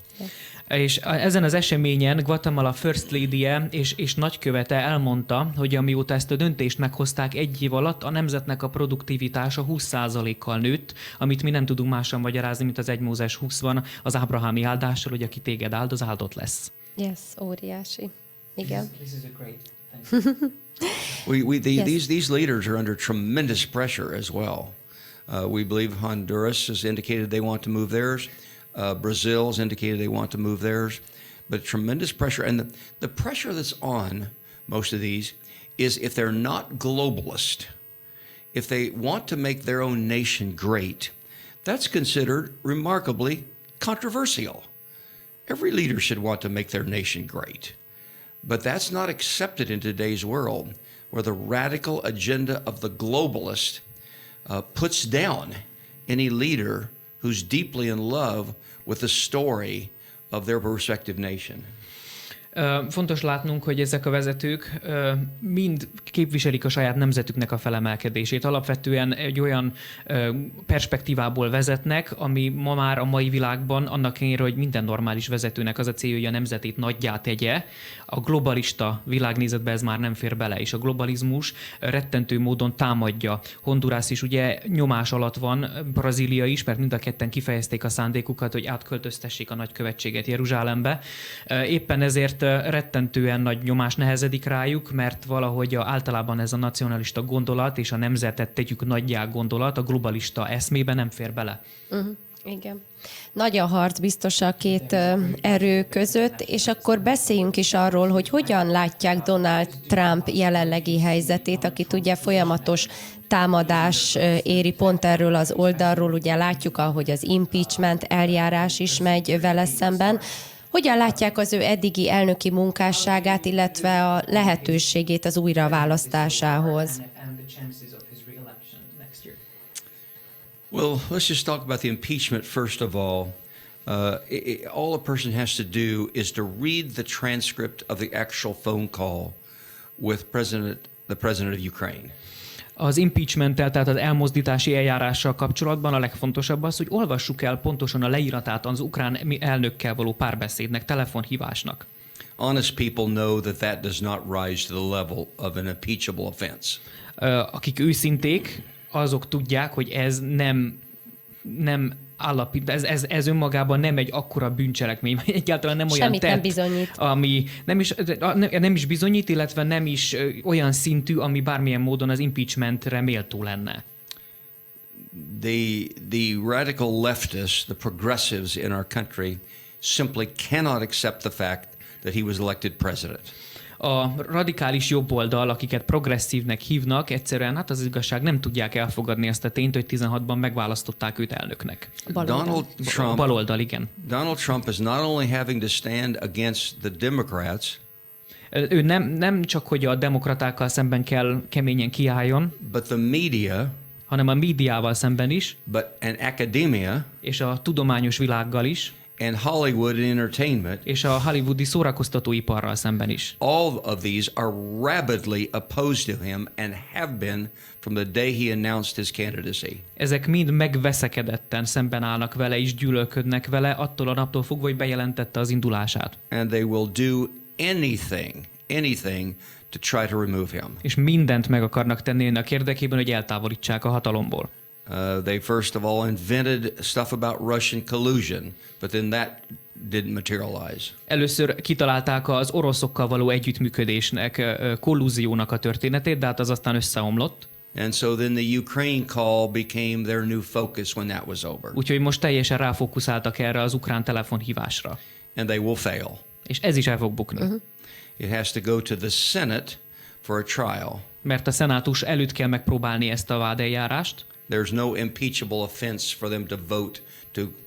És ezen az eseményen Guatemala First Lady-je és nagykövete elmondta, hogy amióta ezt a döntést meghozták egy év alatt, a nemzetnek a produktivitása 20%-kal nőtt, amit mi nem tudunk mással magyarázni, mint az 1 Mózes 20-ban az ábrahámi áldással, hogy aki téged áld, az áldott lesz. Yes, óriási. Igen. This is a great thing. These leaders are under tremendous pressure as well. We believe Honduras has indicated they want to move theirs. Brazil has indicated they want to move theirs. But tremendous pressure. And the pressure that's on most of these is if they're not globalist, if they want to make their own nation great, that's considered remarkably controversial. Every leader should want to make their nation great. But that's not accepted in today's world, where the radical agenda of the globalist puts down any leader who's deeply in love with the story of their respective nation. Fontos látnunk, hogy ezek a vezetők mind képviselik a saját nemzetüknek a felemelkedését. Alapvetően egy olyan perspektívából vezetnek, ami ma már a mai világban annak ellenére, hogy minden normális vezetőnek az a célja, hogy a nemzetét nagyjá tegye. A globalista világnézetbe ez már nem fér bele, és a globalizmus rettentő módon támadja. Honduras is ugye nyomás alatt van, Brazília is, mert mind a ketten kifejezték a szándékukat, hogy átköltöztessék a nagykövetséget Jeruzsálembe. Éppen ezért rettentően nagy nyomás nehezedik rájuk, mert valahogy általában ez a nacionalista gondolat és a nemzetet tegyük nagyjá gondolat a globalista eszmébe nem fér bele. Igen. Nagy a harc biztos a két erő között, és akkor beszéljünk is arról, hogy hogyan látják Donald Trump jelenlegi helyzetét, akit ugye folyamatos támadás éri pont erről az oldalról, ugye látjuk, ahogy az impeachment eljárás is megy vele szemben. Hogyan látják az ő eddigi elnöki munkásságát, illetve a lehetőségét az újraválasztásához? Well, let's just talk about the impeachment first of all. All a person has to do is to read the transcript of the actual phone call with the president of Ukraine. Az impeachment-tel, tehát az elmozdítási eljárással kapcsolatban a legfontosabb az, hogy olvassuk el pontosan a leíratát az ukrán elnökkel való párbeszédnek, telefonhívásnak. Honest people know that that does not rise to the level of an impeachable offense. Akik őszinték, azok tudják, hogy ez nem állapít, ez önmagában nem egy akkora bűncselekmény, egyáltalán nem olyan Semmit tett, nem bizonyít. ami nem is bizonyít, illetve nem is olyan szintű, ami bármilyen módon az impeachmentre méltó lenne. The radical leftists, the progressives in our country simply cannot accept the fact that he was elected president. A radikális jobboldal, akiket progresszívnek hívnak, egyszerűen hát az igazság nem tudják elfogadni ezt a tényt, hogy 16-ban megválasztották őt elnöknek. Baloldal, igen. Donald Trump is not only having to stand against the Democrats, ő nem csak, hogy a demokratákkal szemben kell keményen kiálljon, but the media, hanem a médiával szemben is, and academia, és a tudományos világgal is, and Hollywood and entertainment, és a hollywoodi szórakoztatóiparral szemben is. all of these are rabidly opposed to him and have been from the day he announced his candidacy. Ezek mind megveszekedetten szemben állnak vele és gyűlölködnek vele attól a naptól fogva, hogy bejelentette az indulását. And they will do anything to try to remove him. És mindent meg akarnak tenni ennek érdekében, hogy eltávolítsák a hatalomból. They first of all invented stuff about Russian collusion, but then that didn't materialize. Először kitalálták az oroszokkal való együttműködésnek, kollúziónak a történetét, de hát az aztán összeomlott. And so then the Ukraine call became their new focus when that was over. Úgyhogy most teljesen ráfókuszáltak erre az ukrán telefonhívásra. And they will fail. És ez is el fog bukni. It has to go to the Senate for a trial. Mert a szenátus előtt kell megpróbálni ezt a vádeljárást. There's no impeachable offense for them to vote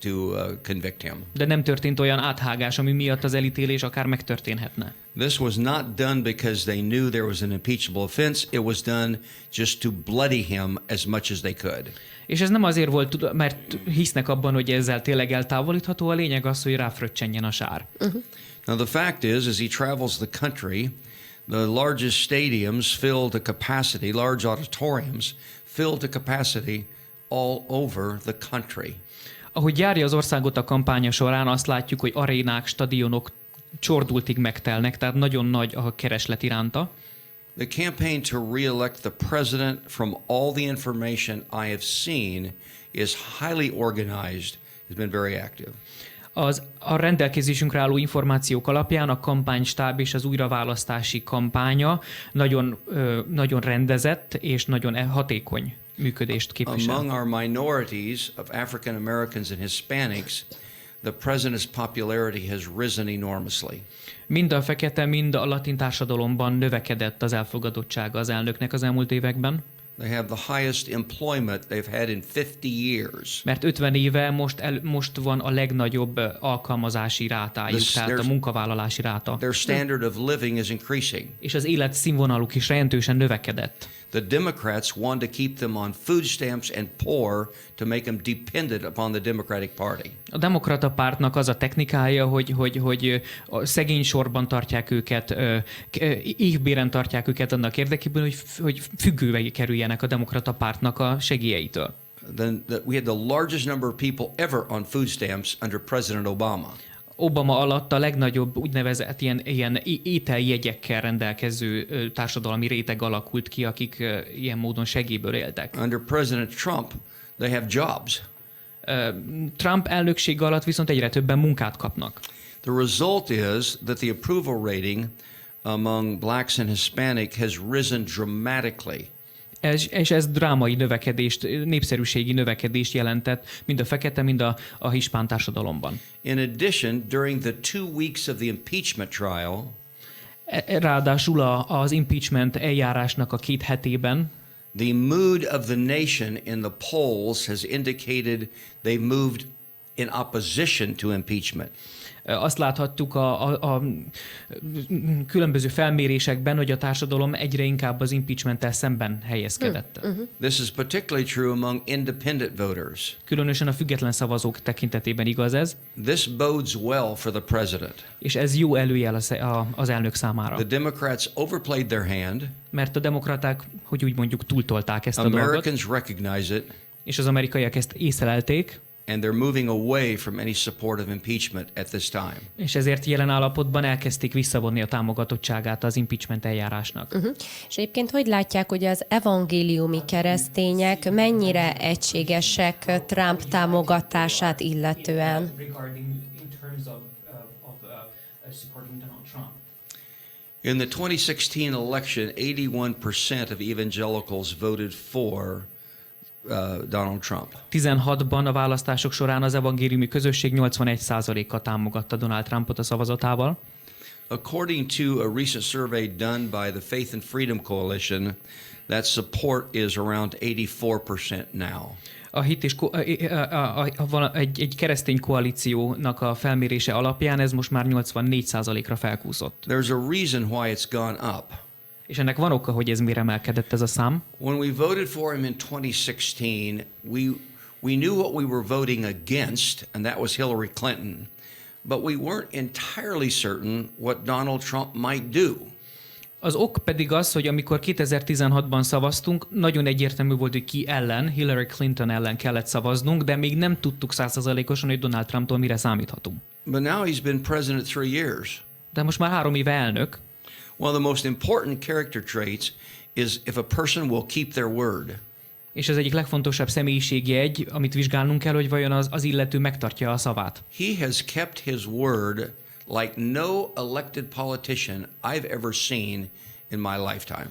to convict him. De nem történt olyan áthágás, ami miatt az elítélés akár megtörténhetne. This was not done because they knew there was an impeachable offense. It was done just to bloody him as much as they could. És ez nem azért volt, mert hisznek abban, hogy ezzel tényleg eltávolítható. A lényeg az, hogy ráfröccsenjen a sár. Now the fact is, as he travels the country, the largest stadiums fill to capacity, large auditoriums fill to capacity all over the country. Ahogy járja az országot a kampánya során, azt látjuk, hogy arénák, stadionok csordultig megtelnek, tehát nagyon nagy a kereslet iránta. The campaign to re-elect the president, from all the information I have seen, is highly organized, has been very active. A rendelkezésünkre álló információk alapján a kampánystáb és az újraválasztási kampánya nagyon rendezett és nagyon hatékony működést képvisel. Among our minorities of African Americans and Hispanics, the president's popularity has risen enormously. Mind a fekete, mind a latin társadalomban növekedett az elfogadottsága az elnöknek az elmúlt években. They have the highest employment they've had in 50 years. Mert 50 éve most van a legnagyobb alkalmazási rátájuk, tehát a munkavállalási ráta. Their standard of living is increasing. És az életszínvonaluk is jelentősen növekedett. The Democrats want to keep them on food stamps and poor to make them dependent upon the Democratic Party. A demokrata pártnak az a technikája, hogy a szegény sorban tartják őket, éhbéren tartják őket annak érdekében, hogy függővé kerüljenek a demokrata pártnak a segélyeitől. We had the largest number of people ever on food stamps under President Obama. Obama alatt a legnagyobb úgynevezett ilyen ételjegyekkel rendelkező társadalmi réteg alakult ki, akik ilyen módon segélyből éltek. Under President Trump, they have jobs. Trump elnökség alatt viszont egyre többen munkát kapnak. The result is that the approval rating among blacks and Hispanic has risen dramatically. És ez drámai növekedést, népszerűségi növekedést jelentett mind a fekete, mind a hispán társadalomban. In addition, during the 2 weeks of the impeachment trial, ráadásul az impeachment eljárásnak a 2 hetében the mood of the nation in the polls has indicated they moved in opposition to impeachment. Azt láthattuk a különböző felmérésekben, hogy a társadalom egyre inkább az impeachmenttel szemben helyezkedett. This is particularly true among independent voters. Különösen a független szavazók tekintetében igaz ez. This bodes well for the president. És ez jó előjel az elnök számára. The Democrats overplayed their hand. Mert a demokraták, hogy úgy mondjuk, túltolták ezt a dolgot. Americans recognize it. És az amerikaiak ezt észlelték. And they're moving away from any support of impeachment at this time. És ezért jelen állapotban elkezdték visszavonni a támogatottságát az impeachment eljárásnak. És egyébként hogy látják, hogy az evangéliumi keresztények mennyire egységesek Trump támogatását illetően? In the 2016 election, 81% of evangelicals voted for Donald Trump. 16-ban a választások során az evangéliumi közösség 81%-a támogatta Donald Trumpot a szavazatával. According to a recent survey done by the Faith and Freedom Coalition, that support is around 84% now. A hit és egy keresztény koalíciónak a felmérése alapján ez most már 84%-ra felkúszott. There's a reason why it's gone up. És ennek van oka, hogy ez miért emelkedett ez a szám. When we voted for him in 2016, we knew what we were voting against, and that was Hillary Clinton, but we weren't entirely certain what Donald Trump might do. Az ok pedig az, hogy amikor 2016-ban szavaztunk, nagyon egyértelmű volt, hogy ki ellen, Hillary Clinton ellen kellett szavaznunk, de még nem tudtuk 100%-osan, hogy Donald Trumptól mire számíthatunk. But now he's been president 3 years. De most már 3 éve elnök. One of the most important character traits is if a person will keep their word. És az egyik legfontosabb személyiségjegy, amit vizsgálnunk kell, hogy vajon az illető megtartja a szavát. He has kept his word like no elected politician I've ever seen in my lifetime.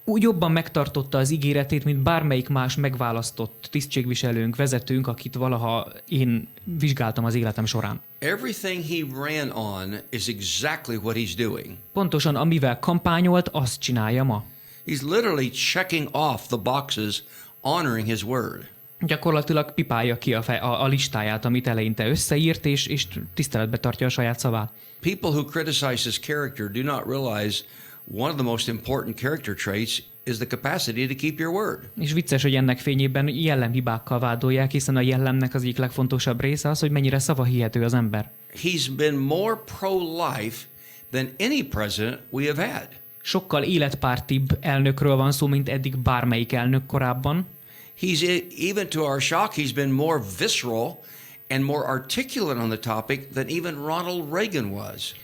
Úgy jobban megtartotta az ígéretét, mint bármelyik más megválasztott tisztségviselőnk, vezetőnk, akit valaha én vizsgáltam az életem során. Everything he ran on is exactly what he's doing. Pontosan amivel kampányolt, azt csinálja ma. He's literally checking off the boxes, honoring his word. Gyakorlatilag pipálja ki a listáját, amit eleinte összeírt, és tiszteletbe tartja a saját szavát. People who criticize his character do not realize one of the most important character traits is the capacity to keep your word. És vicces, hogy ennek fényében jellemhibákkal vádolják, hiszen a jellemnek az egyik legfontosabb része az, hogy mennyire szavahihető az ember. He's been more pro-life than any president we have had. Sokkal életpártibb elnökről van szó, mint eddig bármelyik elnök korábban. He's, even to our shock, he's been more visceral and more articulate on the topic than even Ronald Reagan was.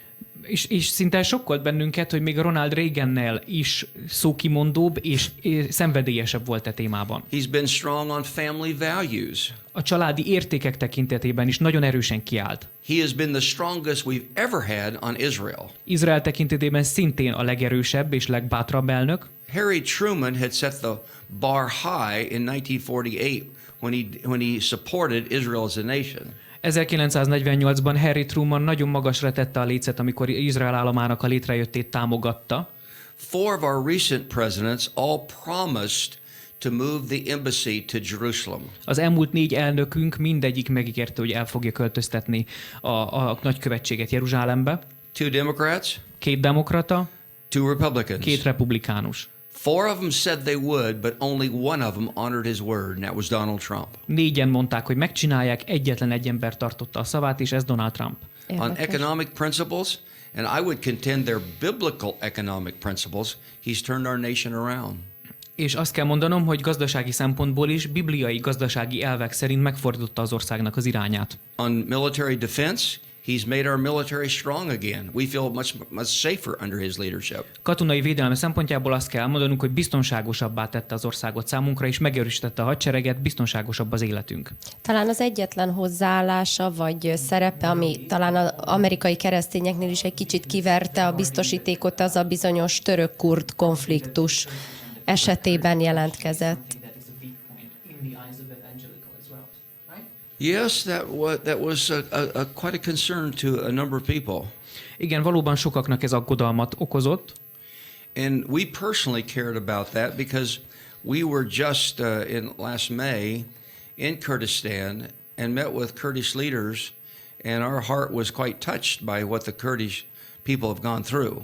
És szinte sokkolt bennünket, hogy még a Ronald Reagannel is szókimondóbb és szenvedélyesebb volt a témában. He's been strong on family values. A családi értékek tekintetében is nagyon erősen kiállt. He has been the strongest we've ever had on Israel. Izrael tekintetében szintén a legerősebb és legbátrabb elnök. Harry Truman had set the bar high in 1948 when he supported Israel as a nation. 1948-ban Harry Truman nagyon magasra tette a lécet, amikor Izrael államának a létrejöttét támogatta. 4 of our recent presidents all promised to move the embassy to Jerusalem. Az elmúlt 4 elnökünk mindegyik megígérte, hogy el fogja költöztetni a nagykövetséget Jeruzsálembe. 2 Democrats, 2 demokrata, 2 Republicans. 2 republikánus. 4 of them said they would, but only one of them honored his word, and that was Donald Trump. 4-en mondták, hogy megcsinálják, egyetlen egy ember tartotta a szavát, és ez Donald Trump. On economic principles, and I would contend they're biblical economic principles, he's turned our nation around. És azt kell mondanom, hogy gazdasági szempontból is bibliai gazdasági elvek szerint megfordította az országnak az irányát. On military defense, he's made our military strong again. We feel much safer under his leadership. Katonai védelme szempontjából azt kell mondanunk, hogy biztonságosabbá tette az országot számunkra, és megerősítette a hadsereget, biztonságosabb az életünk. Talán az egyetlen hozzáállása vagy szerepe, ami talán az amerikai keresztényeknél is egy kicsit kiverte a biztosítékot, az a bizonyos török-kurd konfliktus esetében jelentkezett. Yes, that was quite a concern to a number of people. Igen, valóban sokaknak ez aggodalmat okozott. And we personally cared about that because we were just in last May in Kurdistan and met with Kurdish leaders, and our heart was quite touched by what the Kurdish people have gone through.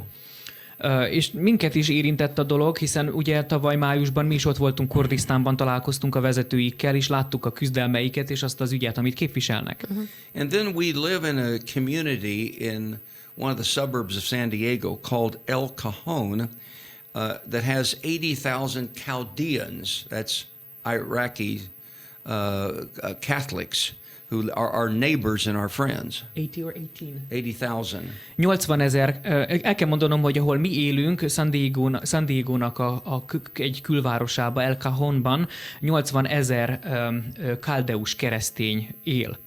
És minket is érintett a dolog, hiszen ugye tavaly májusban mi is ott voltunk Kurdisztánban, találkoztunk a vezetőikkel, és láttuk a küzdelmeiket, és azt az ügyet, amit képviselnek. And then we live in a community in one of the suburbs of San Diego called El Cajon that has 80,000 Chaldeans, that's Iraqi Catholics, who are our neighbors and our friends. 80 or 18? 80,000. 80 000, el kell mondanom, hogy ahol mi élünk, San Diego-nak egy külvárosába, El Cajonban 80 000 káldeus keresztény él.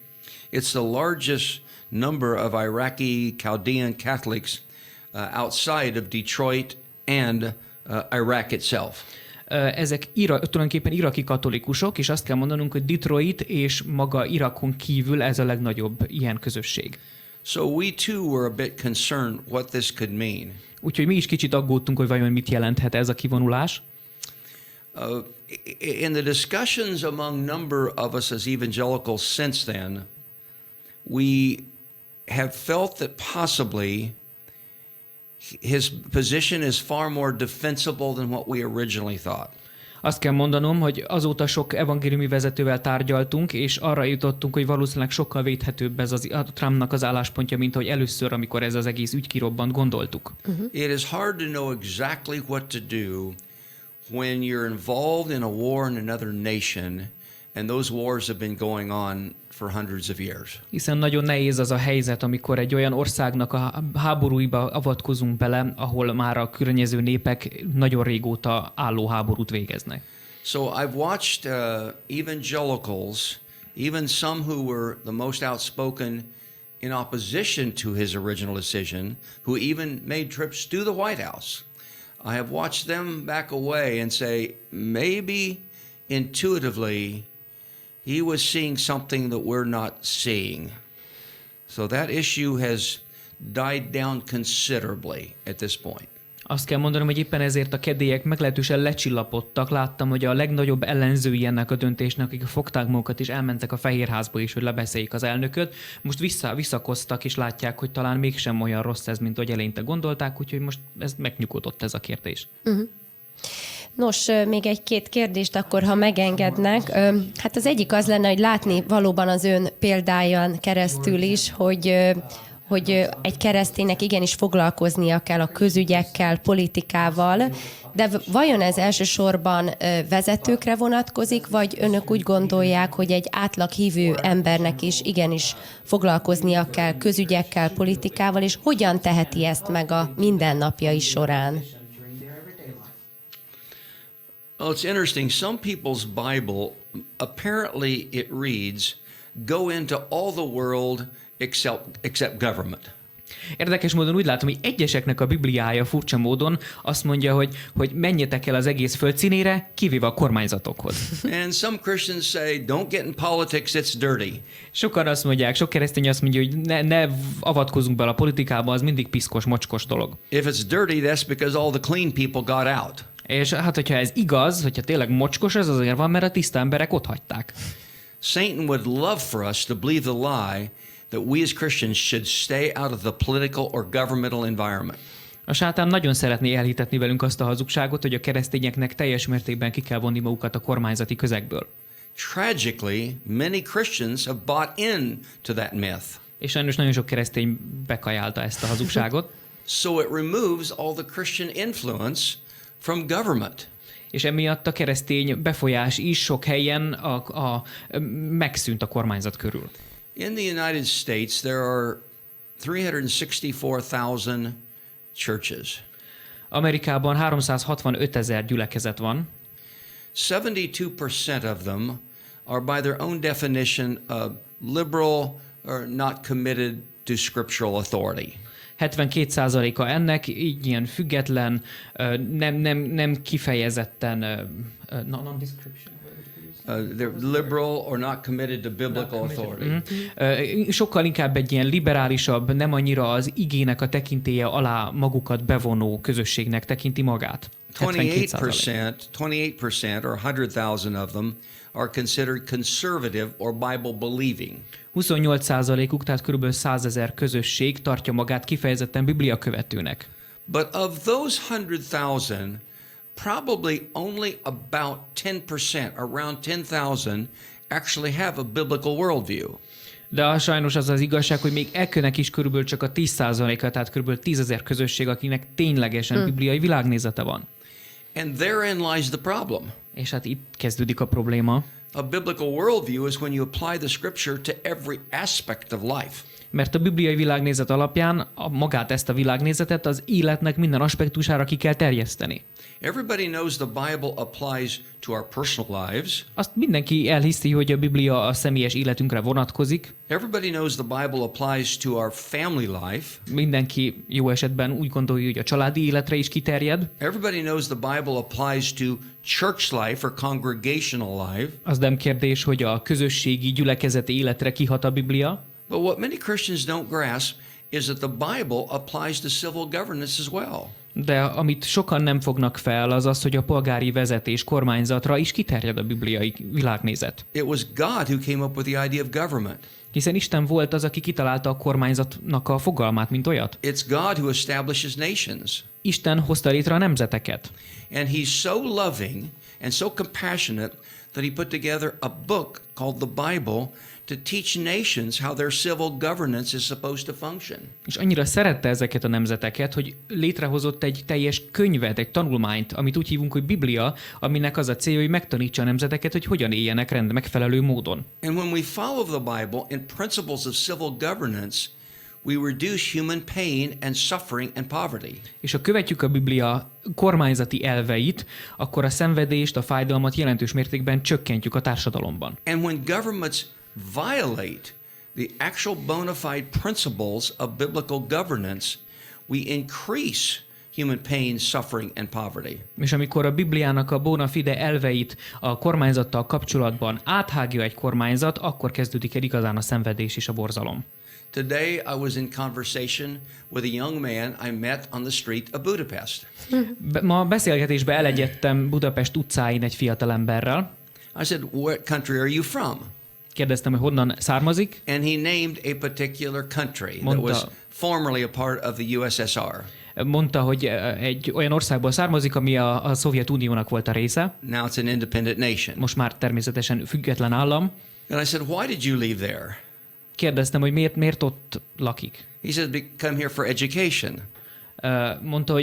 It's the largest number of Iraqi Chaldean Catholics outside of Detroit and Iraq itself. Ezek tulajdonképpen iraki katolikusok, és azt kell mondanunk, hogy Detroit és maga Irakon kívül ez a legnagyobb ilyen közösség. So we too were a bit concerned what this could mean. Úgyhogy mi is kicsit aggódtunk, hogy vajon mit jelenthet ez a kivonulás. In the discussions among number of us as evangelicals since then, we have felt that possibly his position is far more defensible than what we originally thought. Azt kell mondanom, hogy azóta sok evangéliumi vezetővel tárgyaltunk, és arra jutottunk, hogy valószínűleg sokkal védhetőbb ez a Trumpnak az álláspontja, mint ahogy először, amikor ez az egész ügy kirobbant, gondoltuk. It is hard to know exactly what to do when you're involved in a war in another nation, and those wars have been going on for hundreds of years. Hiszen nagyon nehéz az a helyzet, amikor egy olyan országnak a háborúiba avatkozunk bele, ahol már a környező népek nagyon régóta álló háborút végeznek. So I've watched evangelicals, even some who were the most outspoken in opposition to his original decision, who even made trips to the White House. I have watched them back away and say, maybe intuitively he was seeing something that we're not seeing. So that issue has died down considerably at this point. Azt kell mondanom, hogy éppen ezért a kedélyek meglehetősen lecsillapodtak. Láttam, hogy a legnagyobb ellenzői ennek a döntésnek, akik fogták magukat és elmentek a Fehérházba is, hogy lebeszéljék az elnököt, most visszakoztak és látják, hogy talán mégsem olyan rossz ez, mint ahogy eleinte gondolták, úgyhogy most ez megnyugodott ez a kérdés. Nos, még egy-két kérdést akkor, ha megengednek. Hát az egyik az lenne, hogy látni valóban az ön példáján keresztül is, hogy egy kereszténynek igenis foglalkoznia kell a közügyekkel, politikával, de vajon ez elsősorban vezetőkre vonatkozik, vagy önök úgy gondolják, hogy egy átlag hívő embernek is igenis foglalkoznia kell közügyekkel, politikával, és hogyan teheti ezt meg a mindennapjai során? Well, it's interesting. Some people's Bible, apparently it reads, go into all the world except government. Érdekes módon úgy látom, hogy egyeseknek a Bibliája furcsa módon azt mondja, hogy menjetek el az egész földszínére, kivéve a kormányzatokhoz. And some Christians say, don't get in politics, it's dirty. Sokan azt mondják, sok keresztény azt mondja, hogy ne avatkozunk bele a politikába, az mindig piszkos, mocskos dolog. If it's dirty, that's because all the clean people got out. És hát, hogyha ez igaz, hogyha tényleg mocskos, ez azért van, mert a tiszta emberek ott hagyták. Satan would love for us to believe the lie that we as Christians should stay out of the political or governmental environment. A sátán nagyon szeretné elhitetni velünk azt a hazugságot, hogy a keresztényeknek teljes mértékben ki kell vonni magukat a kormányzati közegből. Tragically, many Christians have bought into that myth. És sajnos nagyon sok keresztény bekajálta ezt a hazugságot. So it removes all the Christian influence from government. És emiatt a keresztény befolyás is sok helyen megszűnt a kormányzat körül. In the United States, there are 364,000 churches. Amerikában 365 000 gyülekezet van. 72% of them are by their own definition liberal or not committed to scriptural authority. 72%-a ennek így ilyen független, nem kifejezetten They're liberal or not committed to biblical authority. Sokkal inkább egy ilyen liberálisabb, nem annyira az igének a tekintélye alá magukat bevonó közösségnek tekinti magát. 28% or 100,000 of them are considered conservative or Bible believing. 28%-uk, tehát kb. 100 000 közösség tartja magát kifejezetten Biblia követőnek. But of those 100,000, probably only about 10%, around 10,000, actually have a biblical worldview. De sajnos az az igazság, hogy még ekkőnek is körülbelül csak a 10%-a, tehát kb. 10 000 közösség, akinek ténylegesen bibliai világnézete van. And therein lies the problem. És hát itt kezdődik a probléma. A biblical worldview is when you apply the scripture to every aspect of life. Mert a bibliai világnézet alapján magát ezt a világnézetet az életnek minden aspektusára ki kell terjeszteni. Everybody knows the Bible applies to our personal lives. Azt mindenki elhiszi, hogy a Biblia a személyes életünkre vonatkozik. Everybody knows the Bible applies to our family life. Mindenki jó esetben úgy gondolja, hogy a családi életre is kiterjed. Everybody knows the Bible applies to church life or congregational life. Az nem kérdés, hogy a közösségi gyülekezeti életre kihat a Biblia. But what many Christians don't grasp is that the Bible applies to civil governance as well. De amit sokan nem fognak fel, az az, hogy a polgári vezetés, kormányzatra is kiterjed a bibliai világnézet. It was God who came up with the idea of government. Hiszen Isten volt az, aki kitalálta a kormányzatnak a fogalmát, mint olyat. It's God who establishes nations. Isten hozta létre a nemzeteket. And he's so loving and so compassionate that he put together a book called the Bible to teach nations how their civil governance is supposed to function. És annyira szerette ezeket a nemzeteket, hogy létrehozott egy teljes könyvet, egy tanulmányt, amit úgy hívunk, hogy Biblia, aminek az a célja, hogy megtanítsa a nemzeteket, hogy hogyan éljenek megfelelő módon. And when we follow the Bible in principles of civil governance, we reduce human pain and suffering and poverty. És ha követjük a Biblia kormányzati elveit, akkor a szenvedést, a fájdalmat jelentős mértékben csökkentjük a társadalomban. And when governments violate the actual bona fide principles of biblical governance, we increase human pain, suffering and poverty. És amikor a Bibliának a bona fide elveit a kormányzattal kapcsolatban áthágja egy kormányzat, akkor kezdődik el igazán a szenvedés és a borzalom. Today I was in conversation with a young man I met on the street of Budapest. Ma beszélgetésbe elegyedtem Budapest utcáin egy fiatalemberrel. I said, "What country are you from?" Kérdeztem, hogy honnan származik. And he named a particular country that was formerly a part of the USSR. Mondta, hogy egy olyan országból származik, ami a Szovjetuniónak volt a része. Now it's an independent nation. Most már természetesen független állam. And I said, "Why did you leave there?" Kérdeztem, hogy miért ott lakik. He said, "Come here for education." Mondta,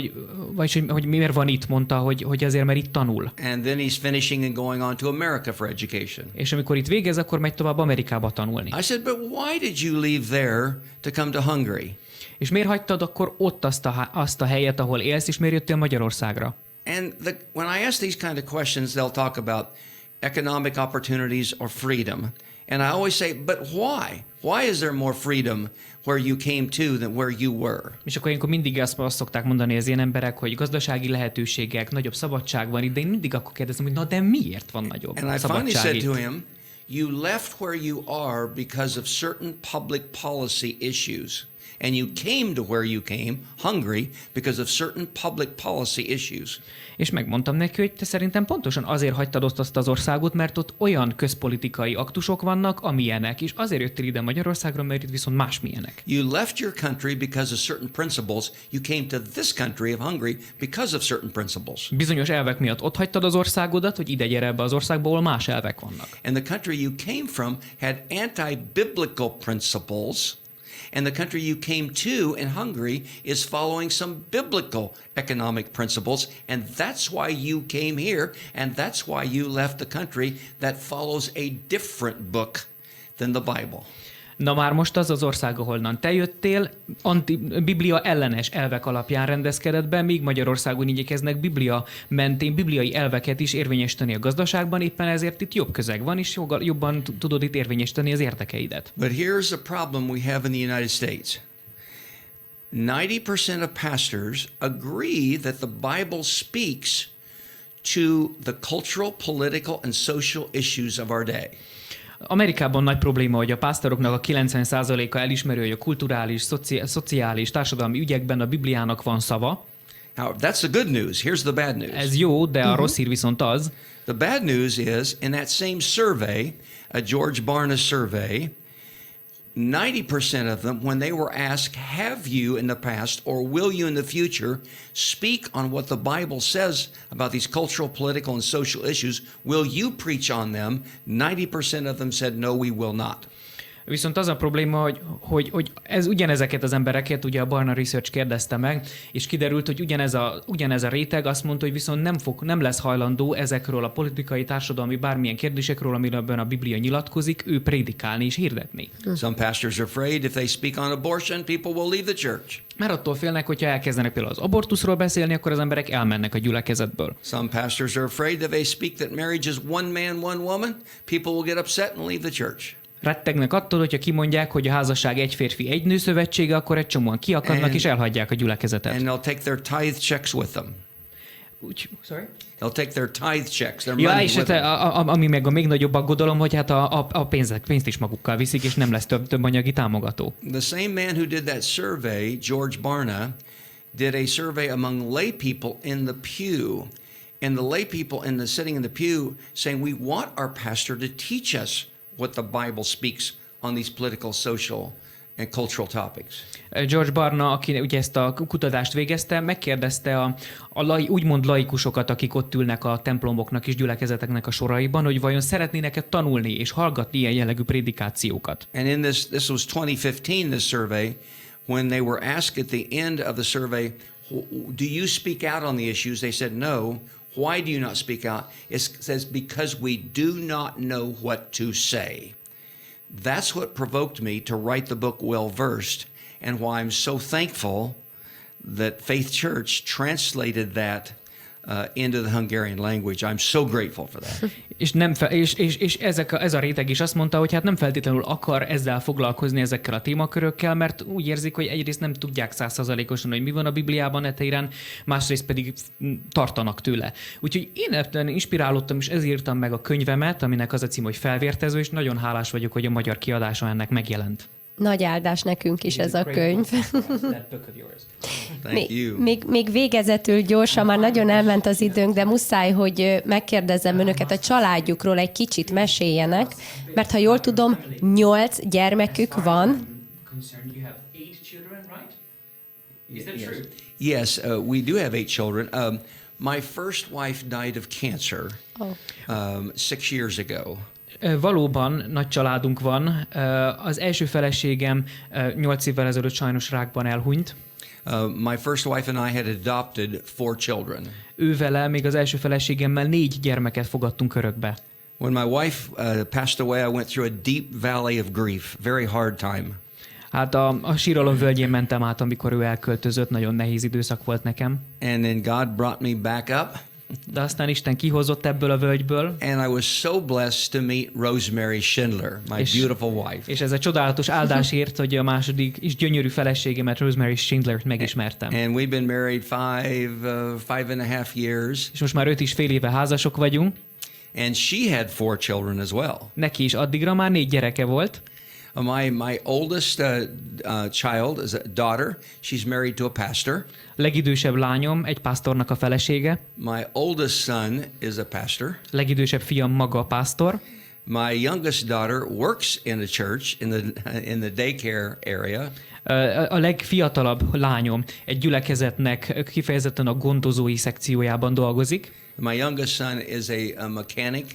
hogy miért van itt, mondta, hogy azért, mert itt tanul. And then he's finishing and going on to America for education. És amikor itt végez, akkor megy tovább Amerikába tanulni. I said, "But why did you leave there to come to Hungary?" És miért hagytad akkor ott azt a helyet, ahol élsz, és miért jöttél Magyarországra? And when I ask these kind of questions, they'll talk about economic opportunities or freedom. And I always say, but why? Why is there more freedom where you came to than where you were? És akkor ilyenkor mindig azt szokták mondani az ilyen emberek, hogy gazdasági lehetőségek, nagyobb szabadság van itt, de én mindig akkor kérdezem, hogy na de miért van nagyobb And I szabadság finally itt? said to him, you left where you are because of certain public policy issues. And you came to where you came, Hungary, because of certain public policy issues. És megmondtam neki, hogy te szerintem pontosan azért hagytad ott azt az országot, mert ott olyan közpolitikai aktusok vannak, amilyenek, és azért jöttél ide Magyarországra, mert itt viszont másmilyenek. You left your country because of certain principles. You came to this country of Hungary because of certain principles. Bizonyos elvek miatt ott hagytad az országodat, hogy ide gyere ebbe az országba, ahol más elvek vannak. And the country you came from had anti-biblical principles. And the country you came to in Hungary is following some biblical economic principles, and that's why you came here, and that's why you left the country that follows a different book than the Bible. Na már most az az ország, ahonnan te jöttél, Biblia ellenes elvek alapján rendezkedett be, míg Magyarországon igyekeznek Biblia mentén bibliai elveket is érvényesíteni a gazdaságban, éppen ezért itt jobb közeg van, és jobban tudod itt érvényesíteni az érdekeidet. But here's the problem we have in the United States. 90% of pastors agree that the Bible speaks to the cultural, political, and social issues of our day. Amerikában nagy probléma, hogy a pásztoroknak a 90%-a elismeri, hogy a kulturális, szociális, társadalmi ügyekben a Bibliának van szava. Now, that's the good news. Here's the bad news. Ez jó, de a rossz hír viszont az. The bad news is, in that same survey, a George Barna survey, 90% of them, when they were asked, have you in the past or will you in the future speak on what the Bible says about these cultural, political, and social issues, will you preach on them? 90% of them said, no, we will not. Viszont az a probléma, hogy ez ugyanezeket az embereket, ugye a Barna Research kérdezte meg, és kiderült, hogy ugyanez a réteg azt mondta, hogy viszont nem lesz hajlandó ezekről a politikai, társadalmi, bármilyen kérdésekről, amiben a Biblia nyilatkozik, ő prédikálni és hirdetni. Some pastors are afraid if they speak on abortion, people will leave the church. Mert attól félnek, hogyha elkezdenek például az abortuszról beszélni, akkor az emberek elmennek a gyülekezetből. Some pastors are afraid if they speak that marriage is one man, one woman, people will get upset and leave the church. Rettegnek attól, hogyha kimondják, hogy a házasság egy férfi, egy nő szövetsége, akkor egy csomóan kiakadnak és elhagyják a gyülekezetet. And they'll take their tithe checks with them. Sorry? They'll take their tithe checks, their Ja, money és with them. ami meg a még nagyobb aggodalom, hogy hát a pénzt is magukkal viszik, és nem lesz több anyagi támogató. The same man who did that survey, George Barna, did a survey among lay people in the pew. And the lay people sitting in the pew saying, we want our pastor to teach us what the Bible speaks on these political, social, and cultural topics. George Barna, aki ugye ezt a kutatást végezte, megkérdezte úgymond laikusokat, akik ott ülnek a templomoknak és gyülekezeteknek a soraiban, hogy vajon szeretnének-e tanulni és hallgatni ilyen jellegű prédikációkat. And in this was 2015, this survey, when they were asked at the end of the survey, do you speak out on the issues? They said no. Why do you not speak out? It says, because we do not know what to say. That's what provoked me to write the book Well Versed, and why I'm so thankful that Faith Church translated that into the Hungarian language. I'm so grateful for that. És ez a réteg is azt mondta, hogy hát nem feltétlenül akar ezzel foglalkozni, ezekkel a témakörökkel, mert úgy érzik, hogy egyrészt nem tudják 100%-osan, hogy mi van a Bibliában etéren, másrészt pedig tartanak tőle. Úgyhogy én ebben inspirálódtam, és ezért írtam meg a könyvemet, aminek az a cím, hogy Felvértező, és nagyon hálás vagyok, hogy a magyar kiadása ennek megjelent. Nagy áldás nekünk is ez a könyv. Még végezetül gyorsan, már nagyon elment az időnk, de muszáj, hogy megkérdezzem önöket, a családjukról egy kicsit meséljenek, mert ha jól tudom, 8 gyermekük van. Yes, we do have 8 children. My first wife died of cancer 6 years ago. Valóban nagy családunk van. Az első feleségem 8 évvel ezelőtt sajnos rákban elhunyt. My first wife and I had adopted 4 children. Ővele, még az első feleségemmel 4 gyermeket fogadtunk örökbe. When my wife passed away, I went through a deep valley of grief, very hard time. Hát a síralom völgyén mentem át, amikor ő elköltözött, nagyon nehéz időszak volt nekem. And then God brought me back up. De aztán Isten kihozott ebből a völgyből. And I was so blessed to meet Rosemary Schindler, my beautiful wife. És ez a csodálatos áldás ért, hogy a második és gyönyörű feleségemet, Rosemary Schindlert megismertem. And we've been married 5.5 years. És most már 5,5 éve házasok vagyunk. And she had 4 children as well. Neki is addigra már 4 gyereke volt. My oldest child is a daughter. She's married to a pastor. Legidősebb lányom egy pásztornak a felesége. My oldest son is a pastor. Legidősebb fiam maga a pásztor. My youngest daughter works in the church in the daycare area. A legfiatalabb lányom egy gyülekezetnek kifejezetten a gondozói szekciójában dolgozik. My youngest son is a mechanic.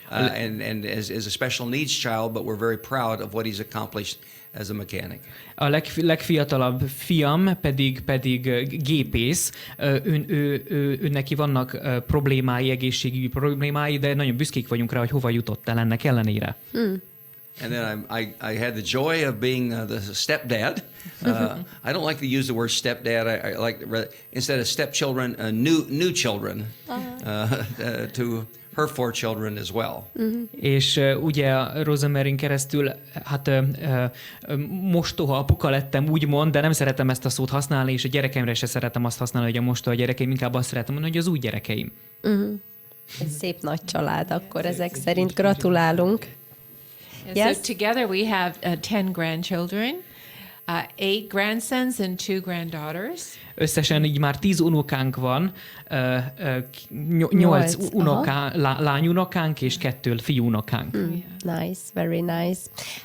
And is a special needs child, but we're very proud of what he's accomplished as a mechanic. A legfiatalabb fiam pedig gépész. Ő neki vannak problémái, egészségügyi problémái, de nagyon büszkék vagyunk rá, hogy hova jutott el ennek ellenére. And then I had the joy of being the stepdad. I don't like to use the word stepdad. I like instead of stepchildren, new children to her 4 children as well. És ugye a Rosemaryn keresztül hát mostoha apuka lettem, úgymond, de nem szeretem ezt a szót használni, és a gyerekeimre se szeretem azt használni, hogy a mostoha gyerekeim, inkább azt szeretem mondani, hogy az új gyerekeim. Szép nagy család, akkor ezek szerint gratulálunk. And Yes. So together we have 10 grandchildren, 8 grandsons and 2 granddaughters. Összesen így már 10 unokánk van, 8 Nyolc, lányunokánk és 2 fiúunokánk. Nice, very nice.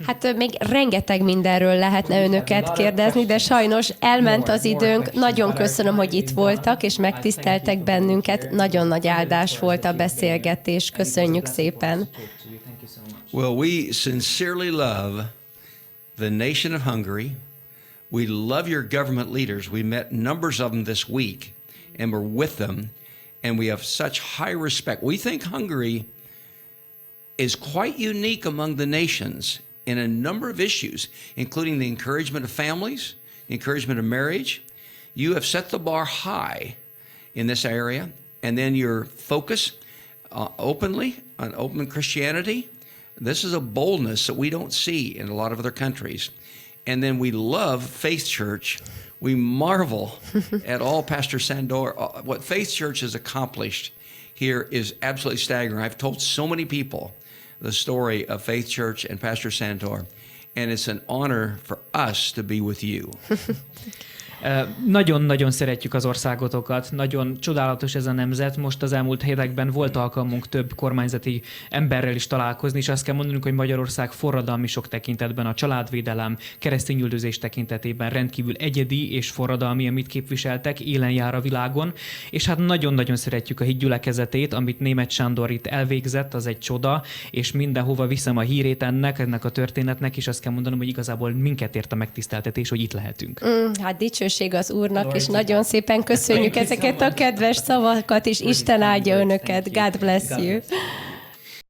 Hát még rengeteg mindenről lehetne önöket kérdezni, de sajnos elment az időnk. Nagyon köszönöm, hogy itt voltak, és megtiszteltek bennünket. Nagyon nagy áldás volt a beszélgetés. Köszönjük szépen. Well, we sincerely love the nation of Hungary. We love your government leaders. We met numbers of them this week, and we're with them, and we have such high respect. We think Hungary is quite unique among the nations in a number of issues, including the encouragement of families, the encouragement of marriage. You have set the bar high in this area, and then your focus openly on open Christianity. This is a boldness that we don't see in a lot of other countries. And then we love Faith Church. We marvel at all Pastor Sandor. What Faith Church has accomplished here is absolutely staggering. I've told so many people the story of Faith Church and Pastor Sandor, and it's an honor for us to be with you. Nagyon-nagyon szeretjük az országotokat, nagyon csodálatos ez a nemzet. Most az elmúlt hétekben volt alkalmunk több kormányzati emberrel is találkozni, és azt kell mondanunk, hogy Magyarország forradalmi sok tekintetben, a családvédelem, keresztény üldözés tekintetében rendkívül egyedi és forradalmi, amit képviseltek, élen jár a világon, és hát nagyon-nagyon szeretjük a hit gyülekezetét, amit Németh Sándor itt elvégzett, az egy csoda, és mindenhova viszem a hírét ennek a történetnek, és azt kell mondanom, hogy igazából minket ért a megtiszteltetés, hogy itt lehetünk. Hát dicsőség az Úrnak, és nagyon szépen köszönjük ezeket a kedves szavakat, és Isten áldja önöket. God bless you.